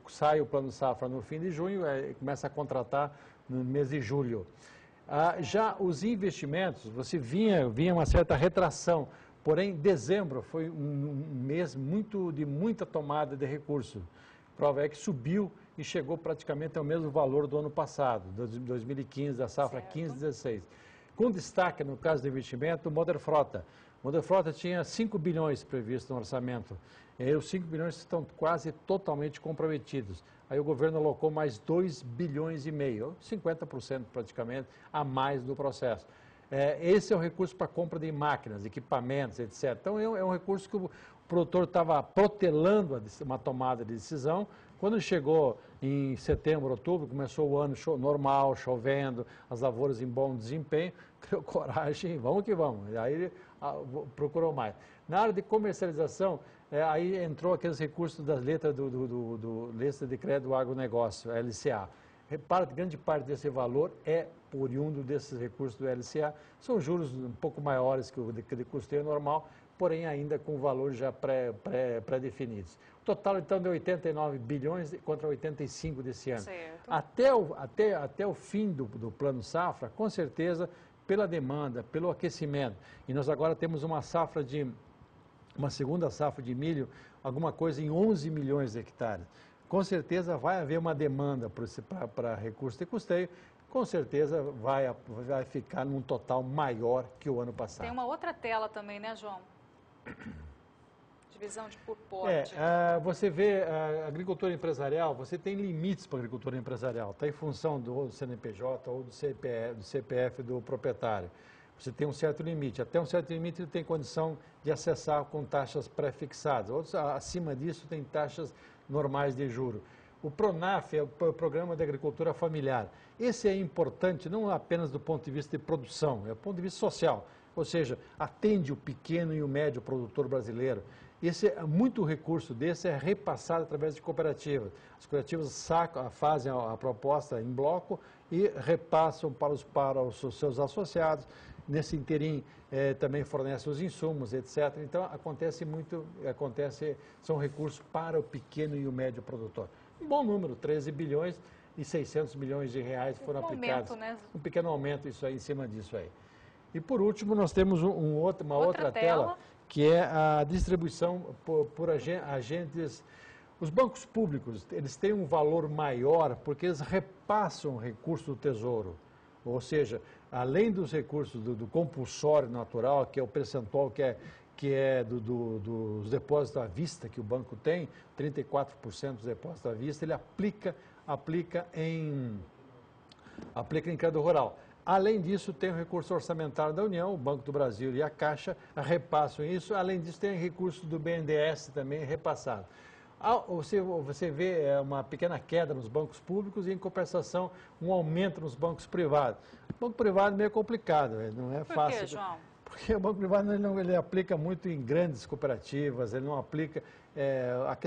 sai o plano safra no fim de junho, começa a contratar no mês de julho. Já os investimentos, você vinha uma certa retração. Porém, dezembro foi um mês de muita tomada de recursos. Prova é que subiu e chegou praticamente ao mesmo valor do ano passado, de 2015, da safra 15-16. Com destaque, no caso do investimento, o Moderfrota. O Moderfrota tinha 5 bilhões previsto no orçamento. E aí os 5 bilhões estão quase totalmente comprometidos. Aí o governo alocou mais 2 bilhões e meio, 50% praticamente, a mais no processo. Esse é o recurso para compra de máquinas, equipamentos, etc. Então é um recurso que o produtor estava protelando uma tomada de decisão. Quando chegou em setembro, outubro, começou o ano normal, chovendo, as lavouras em bom desempenho, criou coragem, vamos que vamos. E aí ele procurou mais. Na área de comercialização, aí entrou aqueles recursos das letras do Letra de Crédito do Agronegócio, LCA. Repara que grande parte desse valor é oriundo desses recursos do LCA. São juros um pouco maiores que o de custeio normal, porém ainda com valores já pré-definidos. O total, então, de 89 bilhões contra 85 desse ano. Certo. Até o fim do Plano Safra, com certeza, pela demanda, pelo aquecimento. E nós agora temos uma segunda safra de milho, alguma coisa em 11 milhões de hectares. Com certeza vai haver uma demanda para recurso de custeio, com certeza vai ficar num total maior que o ano passado. Tem uma outra tela também, né, João? Divisão por porte. Você vê a agricultura empresarial, você tem limites para a agricultura empresarial, está em função do CNPJ ou do CPF do proprietário. Você tem um certo limite, até um certo limite ele tem condição de acessar com taxas pré-fixadas, outros acima disso tem taxas normais de juro. O PRONAF é o Programa de Agricultura Familiar. Esse é importante não apenas do ponto de vista de produção, é do ponto de vista social, ou seja, atende o pequeno e o médio produtor brasileiro. Muito recurso desse é repassado através de cooperativas. As cooperativas fazem a proposta em bloco e repassam para os seus associados. Nesse interim também fornece os insumos, etc. Então são recursos para o pequeno e o médio produtor. Um bom número, 13 bilhões e 600 milhões de reais foram aplicados. Aumento, né? Um pequeno aumento isso aí, em cima disso aí. E por último nós temos uma outra tela, que é a distribuição por agentes. Os bancos públicos, eles têm um valor maior porque eles repassam recursos do Tesouro. Ou seja, além dos recursos do compulsório natural, que é o percentual que é dos depósitos à vista que o banco tem, 34% dos depósitos à vista, ele aplica em crédito rural. Além disso, tem o recurso orçamentário da União, o Banco do Brasil e a Caixa repassam isso. Além disso, tem recursos do BNDES também repassado. Você vê uma pequena queda nos bancos públicos e, em compensação, um aumento nos bancos privados. O banco privado é meio complicado, não é fácil. Por quê, João? Porque o banco privado ele aplica muito em grandes cooperativas, ele não aplica...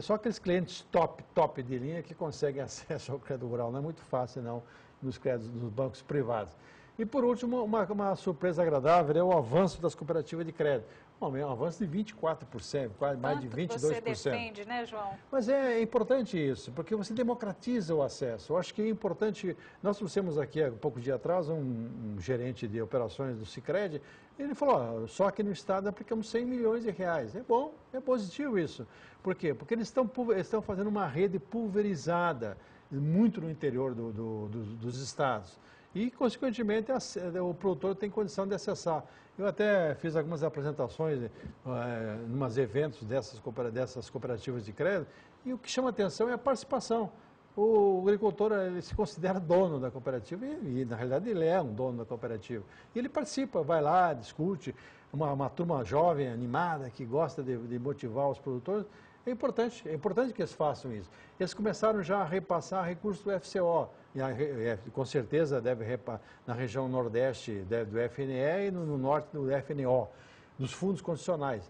só aqueles clientes top de linha que conseguem acesso ao crédito rural. Não é muito fácil, não, nos créditos dos bancos privados. E, por último, uma surpresa agradável é o avanço das cooperativas de crédito. Um avanço de 24%, quase mais de 22%. Você defende, né, João? Mas é importante isso, porque você democratiza o acesso. Eu acho que é importante... Nós trouxemos aqui, há pouco dia atrás, um gerente de operações do Sicredi, ele falou, só aqui no Estado aplicamos 100 milhões de reais. É bom, é positivo isso. Por quê? Porque eles estão fazendo uma rede pulverizada, muito no interior dos estados. E, consequentemente, o produtor tem condição de acessar. Eu até fiz algumas apresentações em umas eventos dessas cooperativas de crédito, e o que chama atenção é a participação. O agricultor ele se considera dono da cooperativa e, na realidade, ele é um dono da cooperativa. E ele participa, vai lá, discute, uma turma jovem, animada, que gosta de motivar os produtores. É importante que eles façam isso. Eles começaram já a repassar recursos do FCO, e com certeza deve repassar na região nordeste do FNE e no norte do FNO, dos fundos condicionais.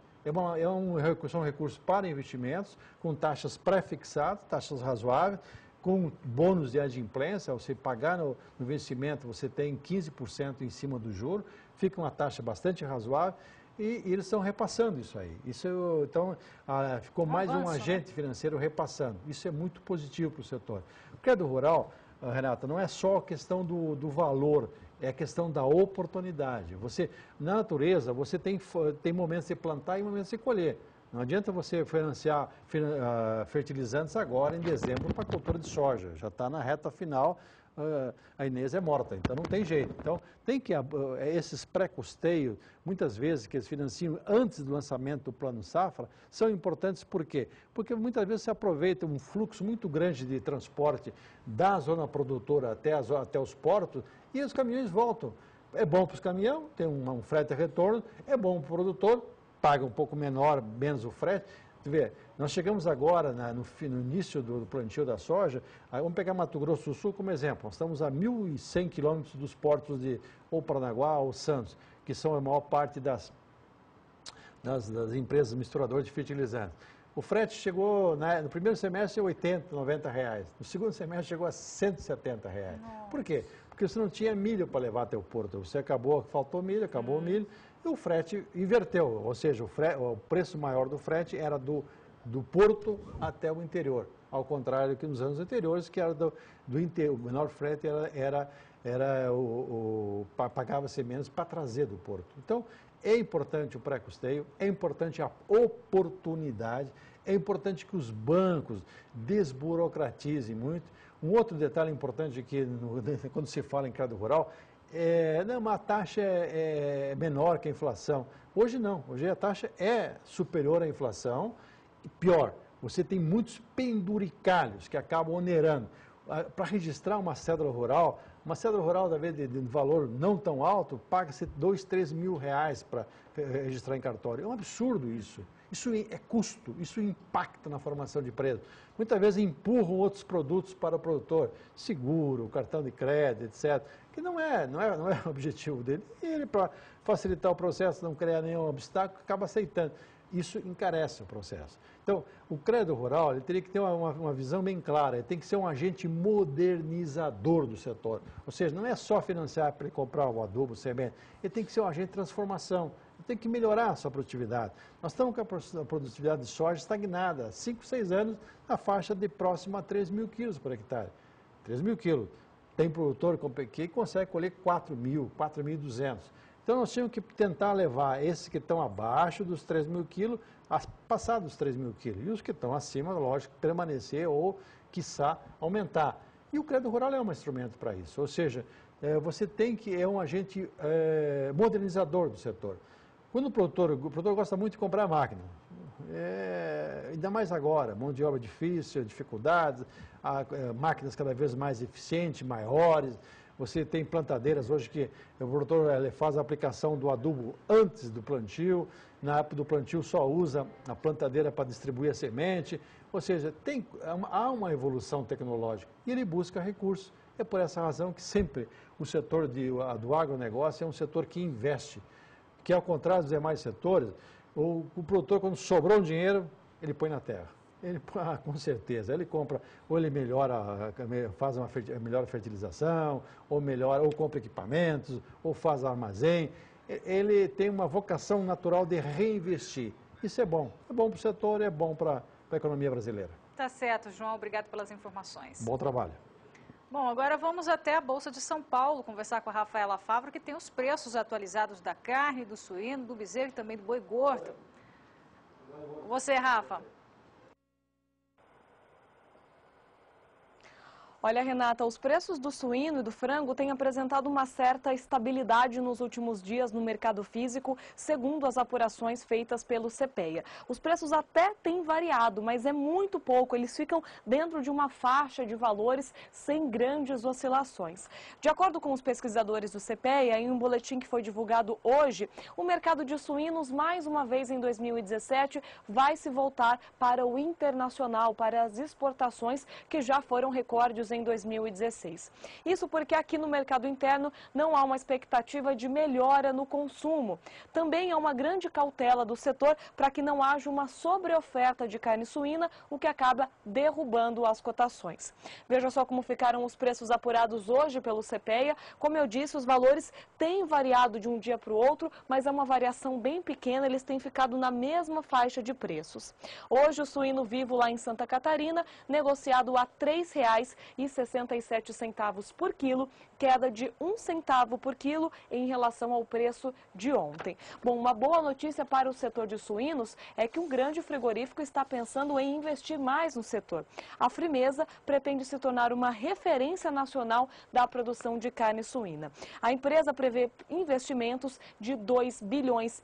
São recursos para investimentos, com taxas pré-fixadas, taxas razoáveis, com bônus de adimplência, você pagar no vencimento, você tem 15% em cima do juro, fica uma taxa bastante razoável. E eles estão repassando isso aí. Então, ficou mais um agente financeiro repassando. Isso é muito positivo para o setor. O crédito rural, Renata, não é só a questão do valor, é a questão da oportunidade. Na natureza, você tem momentos de plantar e momentos de colher. Não adianta você financiar fertilizantes agora, em dezembro, para a cultura de soja. Já está na reta final a Inês é morta, então não tem jeito. Então, tem que, esses pré-custeios, muitas vezes, que eles financiam antes do lançamento do Plano Safra, são importantes por quê? Porque muitas vezes se aproveita um fluxo muito grande de transporte da zona produtora até os portos e os caminhões voltam. É bom para os caminhões, tem um frete retorno, é bom para o produtor, paga um pouco menos o frete. Vê, nós chegamos agora no início do plantio da soja, vamos pegar Mato Grosso do Sul como exemplo, nós estamos a 1.100 quilômetros dos portos de ou Paranaguá ou Santos, que são a maior parte das empresas misturadoras de fertilizantes. O frete chegou, no primeiro semestre, a 80, 90 reais. No segundo semestre, chegou a 170 reais. Nossa. Por quê? Porque você não tinha milho para levar até o porto. Faltou milho, acabou o milho, e o frete inverteu. Ou seja, o preço maior do frete era do porto até o interior. Ao contrário que nos anos anteriores, que era do interior. O menor frete pagava-se menos para trazer do porto. Então, é importante o pré-custeio, é importante a oportunidade, é importante que os bancos desburocratizem muito. Um outro detalhe importante que quando se fala em crédito rural, a taxa é menor que a inflação. Hoje não, hoje a taxa é superior à inflação. E pior, você tem muitos penduricalhos que acabam onerando. Para registrar uma cédula rural, às vezes, de valor não tão alto, paga-se 2, 3 mil reais para registrar em cartório. É um absurdo isso. Isso é custo, isso impacta na formação de preço. Muitas vezes empurram outros produtos para o produtor, seguro, cartão de crédito, etc., que não é o objetivo dele. E ele, para facilitar o processo, não criar nenhum obstáculo, acaba aceitando. Isso encarece o processo. Então, o crédito rural ele teria que ter uma visão bem clara, ele tem que ser um agente modernizador do setor. Ou seja, não é só financiar para ele comprar o adubo, o semente, ele tem que ser um agente de transformação, ele tem que melhorar a sua produtividade. Nós estamos com a produtividade de soja estagnada, há 5, 6 anos, na faixa de próximo a 3 mil quilos por hectare. 3 mil quilos. Tem produtor que consegue colher 4 mil, 4.200. Então, nós tínhamos que tentar levar esses que estão abaixo dos 3 mil quilos a passar dos 3 mil quilos. E os que estão acima, lógico, permanecer ou, quiçá, aumentar. E o crédito rural é um instrumento para isso. Ou seja, você tem que, é um agente modernizador do setor. Quando o produtor gosta muito de comprar máquina, ainda mais agora, mão de obra difícil, dificuldades, máquinas cada vez mais eficientes, maiores. Você tem plantadeiras hoje que o produtor faz a aplicação do adubo antes do plantio, na época do plantio só usa a plantadeira para distribuir a semente, ou seja, há uma evolução tecnológica e ele busca recursos. É por essa razão que sempre o setor do agronegócio é um setor que investe, que ao contrário dos demais setores, o produtor quando sobrou um dinheiro, ele põe na terra. Com certeza, ele compra, ou ele faz uma melhor fertilização, ou compra equipamentos, ou faz armazém. Ele tem uma vocação natural de reinvestir. Isso é bom para o setor, é bom para a economia brasileira. Tá certo, João, obrigado pelas informações. Bom trabalho. Bom, agora vamos até a Bolsa de São Paulo, conversar com a Rafaela Favro, que tem os preços atualizados da carne, do suíno, do bezerro e também do boi gordo. Com você, Rafa. Olha, Renata, os preços do suíno e do frango têm apresentado uma certa estabilidade nos últimos dias no mercado físico, segundo as apurações feitas pelo CPEA. Os preços até têm variado, mas é muito pouco. Eles ficam dentro de uma faixa de valores sem grandes oscilações. De acordo com os pesquisadores do CPEA, em um boletim que foi divulgado hoje, o mercado de suínos, mais uma vez em 2017, vai se voltar para o internacional, para as exportações que já foram recordes em 2016. Isso porque aqui no mercado interno não há uma expectativa de melhora no consumo. Também há uma grande cautela do setor para que não haja uma sobreoferta de carne suína, o que acaba derrubando as cotações. Veja só como ficaram os preços apurados hoje pelo CPEA. Como eu disse, os valores têm variado de um dia para o outro, mas é uma variação bem pequena, eles têm ficado na mesma faixa de preços. Hoje o suíno vivo lá em Santa Catarina, negociado a R$ R$1,67 por quilo, queda de 1 centavo por quilo em relação ao preço de ontem. Bom, uma boa notícia para o setor de suínos é que um grande frigorífico está pensando em investir mais no setor. A Frimeza pretende se tornar uma referência nacional da produção de carne suína. A empresa prevê investimentos de R$2,5 bilhões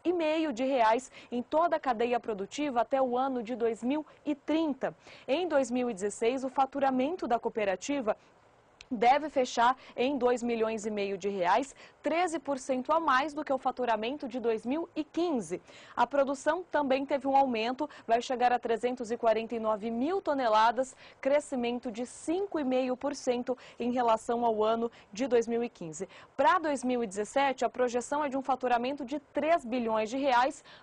em toda a cadeia produtiva até o ano de 2030. Em 2016, o faturamento da cooperativa deve fechar em R$2,5 milhões, 13% a mais do que o faturamento de 2015. A produção também teve um aumento, vai chegar a 349 mil toneladas, crescimento de 5,5% em relação ao ano de 2015. Para 2017, a projeção é de um faturamento de R$3 bilhões,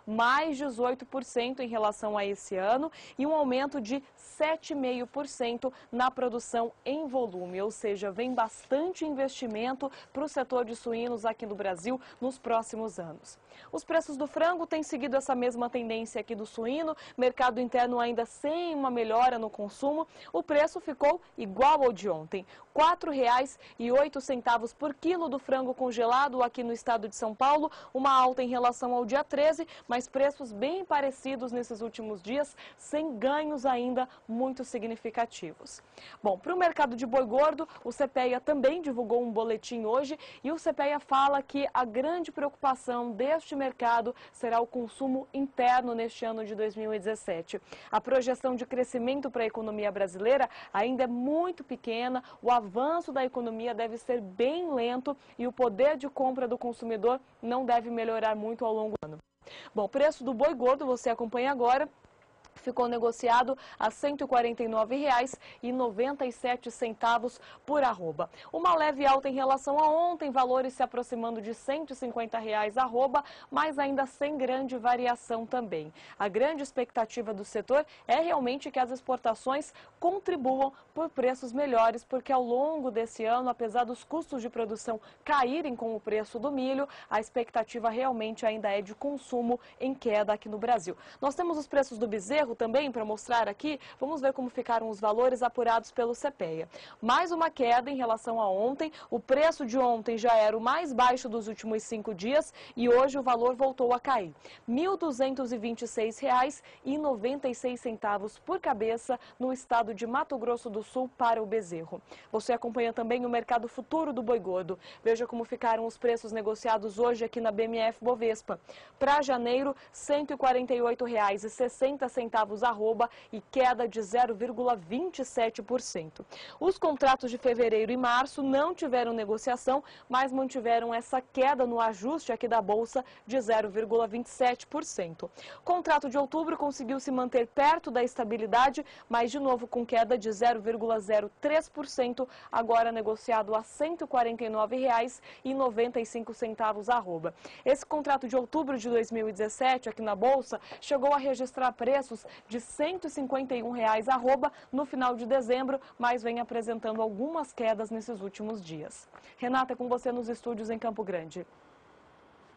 mais 18% em relação a esse ano, e um aumento de 7,5% na produção em volume, ou seja, vem bastante investimento para o setor de suínos aqui no Brasil nos próximos anos. Os preços do frango têm seguido essa mesma tendência aqui do suíno, mercado interno ainda sem uma melhora no consumo, o preço ficou igual ao de ontem, R$ 4,08 por quilo do frango congelado aqui no estado de São Paulo, uma alta em relação ao dia 13, mas preços bem parecidos nesses últimos dias, sem ganhos ainda muito significativos. Bom, para o mercado de boi gordo, o CPEA também divulgou um boletim hoje e o CPEA fala que a grande preocupação deste mercado será o consumo interno neste ano de 2017. A projeção de crescimento para a economia brasileira ainda é muito pequena, o avanço da economia deve ser bem lento e o poder de compra do consumidor não deve melhorar muito ao longo do ano. Bom, o preço do boi gordo você acompanha agora. Ficou negociado a R$ 149,97 por arroba. Uma leve alta em relação a ontem, valores se aproximando de R$ 150 arroba, mas ainda sem grande variação também. A grande expectativa do setor é realmente que as exportações contribuam por preços melhores, porque ao longo desse ano, apesar dos custos de produção caírem com o preço do milho, a expectativa realmente ainda é de consumo em queda aqui no Brasil. Nós temos os preços do bezerro também para mostrar aqui, vamos ver como ficaram os valores apurados pelo CPEA. Mais uma queda em relação a ontem, o preço de ontem já era o mais baixo dos últimos 5 dias e hoje o valor voltou a cair. R$ 1.226,96 por cabeça no estado de Mato Grosso do Sul para o bezerro. Você acompanha também o mercado futuro do boi gordo. Veja como ficaram os preços negociados hoje aqui na BMF Bovespa. Para janeiro, R$ 148,60 arroba e queda de 0,27%. Os contratos de fevereiro e março não tiveram negociação, mas mantiveram essa queda no ajuste aqui da Bolsa de 0,27%. O contrato de outubro conseguiu se manter perto da estabilidade, mas de novo com queda de 0,03%, agora negociado a R$ 149,95 arroba. Esse contrato de outubro de 2017 aqui na Bolsa chegou a registrar preços de R$ 151 arroba no final de dezembro, mas vem apresentando algumas quedas nesses últimos dias. Renata, é com você nos estúdios em Campo Grande.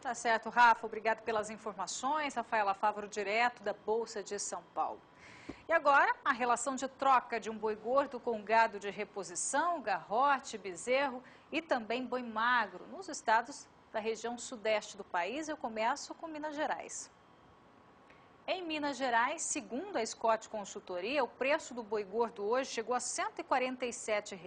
Tá certo, Rafa. Obrigado pelas informações. Rafaela Fávaro, direto da Bolsa de São Paulo. E agora, a relação de troca de um boi gordo com gado de reposição, garrote, bezerro e também boi magro nos estados da região sudeste do país. Eu começo com Minas Gerais. Em Minas Gerais, segundo a Scott Consultoria, o preço do boi gordo hoje chegou a R$ 147.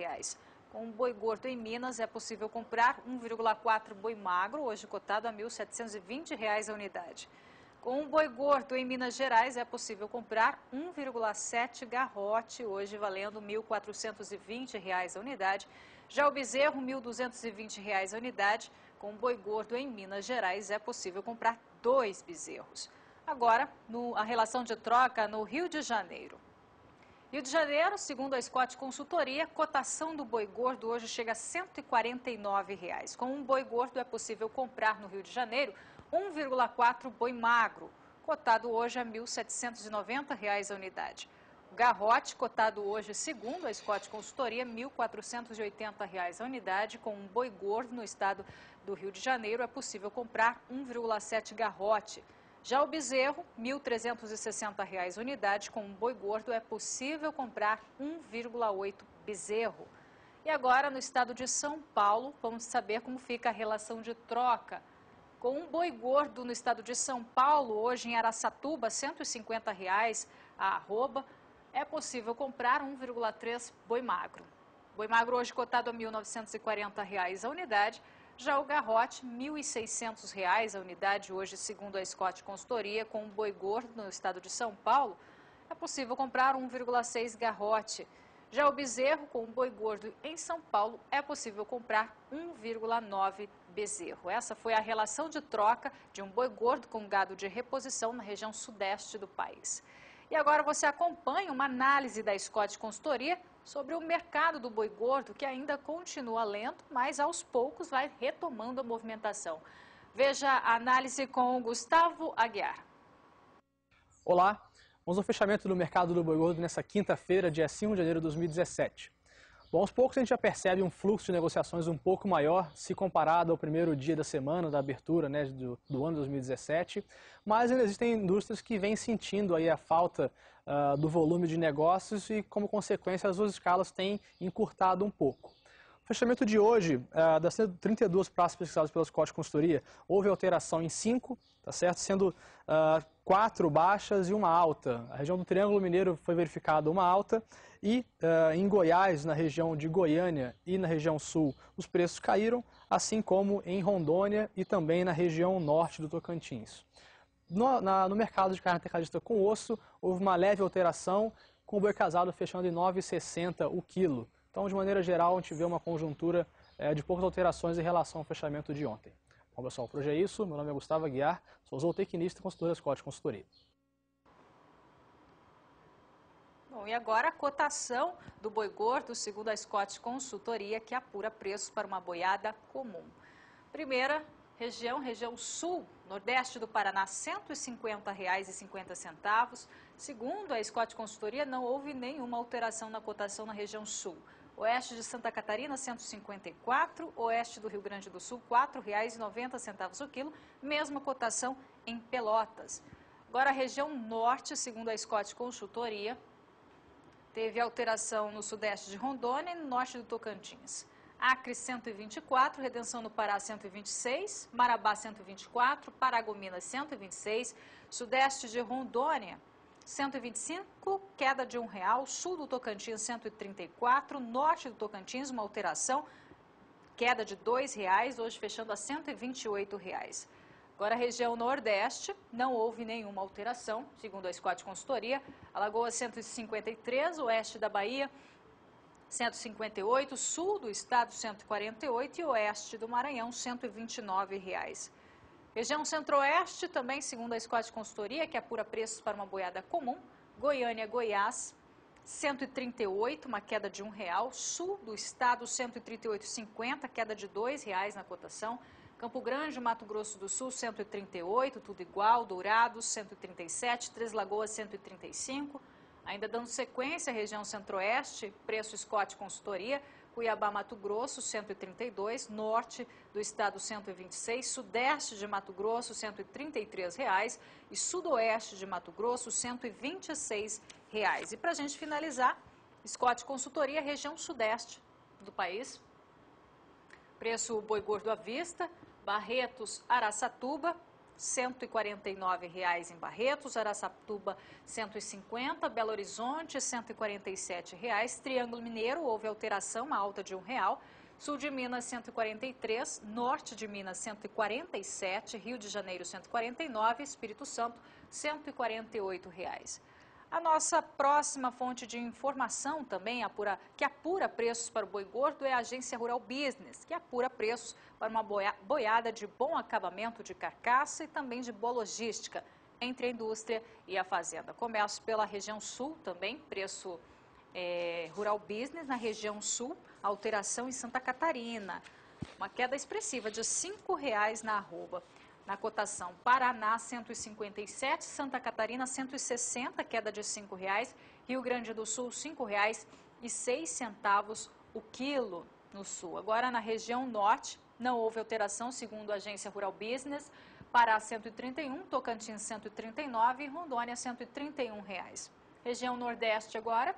Com um boi gordo em Minas, é possível comprar 1,4 boi magro, hoje cotado a R$ 1.720 a unidade. Com um boi gordo em Minas Gerais, é possível comprar 1,7 garrote, hoje valendo R$ 1.420 a unidade. Já o bezerro, R$ 1.220 a unidade. Com um boi gordo em Minas Gerais, é possível comprar 2 bezerros. Agora, a relação de troca no Rio de Janeiro. Rio de Janeiro, segundo a Scott Consultoria, a cotação do boi gordo hoje chega a R$ 149. Com um boi gordo é possível comprar no Rio de Janeiro 1,4 boi magro, cotado hoje a R$ 1.790 a unidade. O garrote, cotado hoje, segundo a Scott Consultoria, R$ 1.480 a unidade. Com um boi gordo no estado do Rio de Janeiro, é possível comprar 1,7 garrote. Já o bezerro, R$ 1.360 a unidade. Com um boi gordo é possível comprar 1,8 bezerro. E agora, no estado de São Paulo, vamos saber como fica a relação de troca. Com um boi gordo no estado de São Paulo, hoje em Araçatuba, R$ 150 a arroba, é possível comprar 1,3 boi magro. Boi magro hoje cotado a R$ 1.940 a unidade, já o garrote R$ 1.600 a unidade. Hoje, segundo a Scott Consultoria, com um boi gordo no estado de São Paulo, é possível comprar 1,6 garrote. Já o bezerro, com um boi gordo em São Paulo, é possível comprar 1,9 bezerro. Essa foi a relação de troca de um boi gordo com gado de reposição na região sudeste do país. E agora você acompanha uma análise da Scott Consultoria sobre o mercado do boi gordo, que ainda continua lento, mas aos poucos vai retomando a movimentação. Veja a análise com o Gustavo Aguiar. Olá, vamos ao fechamento do mercado do boi gordo nessa quinta-feira, dia 5 de janeiro de 2017. Bom, aos poucos a gente já percebe um fluxo de negociações um pouco maior se comparado ao primeiro dia da semana da abertura, né, do ano 2017, mas ainda existem indústrias que vêm sentindo aí a falta do volume de negócios e, como consequência, as duas escalas têm encurtado um pouco. O fechamento de hoje, das 32 praças pesquisadas pela Scott Consultoria, houve alteração em 5, tá certo? Sendo 4 baixas e uma alta. A região do Triângulo Mineiro foi verificada uma alta e em Goiás, na região de Goiânia e na região sul, os preços caíram, assim como em Rondônia e também na região norte do Tocantins. No mercado de carne atacadista com osso, houve uma leve alteração, com o boi casado fechando em R$ 9,60 o quilo. Então, de maneira geral, a gente vê uma conjuntura de poucas alterações em relação ao fechamento de ontem. Bom, pessoal, por hoje é isso. Meu nome é Gustavo Aguiar, sou zootecnista e consultor da Scott Consultoria. Bom, e agora a cotação do boi gordo, segundo a Scott Consultoria, que apura preços para uma boiada comum. Primeira região sul, nordeste do Paraná, R$ 150,50. Segundo a Scott Consultoria, não houve nenhuma alteração na cotação na região sul. Oeste de Santa Catarina, 154, oeste do Rio Grande do Sul, R$ 4,90 o quilo, mesma cotação em Pelotas. Agora a região norte, segundo a Scott Consultoria, teve alteração no sudeste de Rondônia e no norte do Tocantins. Acre 124, Redenção no Pará 126, Marabá 124, Paragominas 126, sudeste de Rondônia 125, queda de R$1, sul do Tocantins 134, norte do Tocantins uma alteração, queda de R$2, hoje fechando a R$ 128. Agora a região nordeste não houve nenhuma alteração, segundo a Scott Consultoria, Alagoas 153, oeste da Bahia 158, sul do estado 148 e oeste do Maranhão R$ 129. Região centro-oeste também, segundo a Scott Consultoria, que apura preços para uma boiada comum, Goiânia, Goiás 138, uma queda de R$1, sul do estado 138,50, queda de R$2 na cotação, Campo Grande, Mato Grosso do Sul 138, tudo igual, Dourados 137, Três Lagoas 135, ainda dando sequência à região centro-oeste, preço Scott Consultoria, Cuiabá, Mato Grosso, 132, norte do estado 126, sudeste de Mato Grosso, R$ 133 e sudoeste de Mato Grosso, R$ 126. E para a gente finalizar, Scott Consultoria, região sudeste do país, preço boi gordo à vista, Barretos, Araçatuba, R$ 149 em Barretos, Araçatuba 150, Belo Horizonte R$ 147, Triângulo Mineiro houve alteração, uma alta de R$1, sul de Minas 143, norte de Minas 147, Rio de Janeiro 149, Espírito Santo R$ 148. A nossa próxima fonte de informação também que apura preços para o boi gordo é a Agência Rural Business, que apura preços para uma boiada de bom acabamento de carcaça e também de boa logística entre a indústria e a fazenda. Começo pela região sul também, preço Rural Business na região sul, alteração em Santa Catarina, uma queda expressiva de R$ 5 na arroba. Na cotação, Paraná 157, Santa Catarina 160, queda de R$ 5, Rio Grande do Sul R$ 5,06 o quilo no sul. Agora na região norte não houve alteração, segundo a Agência Rural Business, Pará 131, Tocantins 139 e Rondônia R$ 131. Região nordeste agora,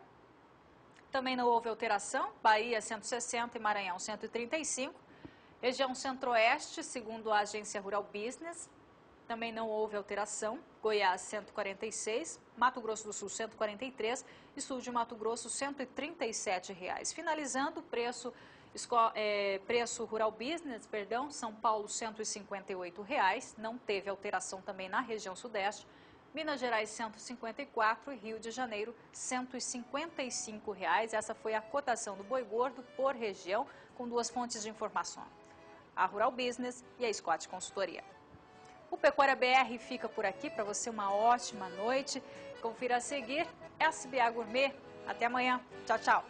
Também não houve alteração, Bahia 160 e Maranhão 135. Região Centro-Oeste, segundo a agência Rural Business, também não houve alteração, Goiás 146, Mato Grosso do Sul 143 e Sul de Mato Grosso R$ 137. Finalizando, preço Rural Business, São Paulo R$ 158, não teve alteração também na região Sudeste, Minas Gerais R$ 154 e Rio de Janeiro R$ 155. Essa foi a cotação do boi gordo por região, com duas fontes de informação, a Rural Business e a Scott Consultoria. O Pecuária BR fica por aqui, para você uma ótima noite. Confira a seguir SBA Gourmet. Até amanhã. Tchau, tchau.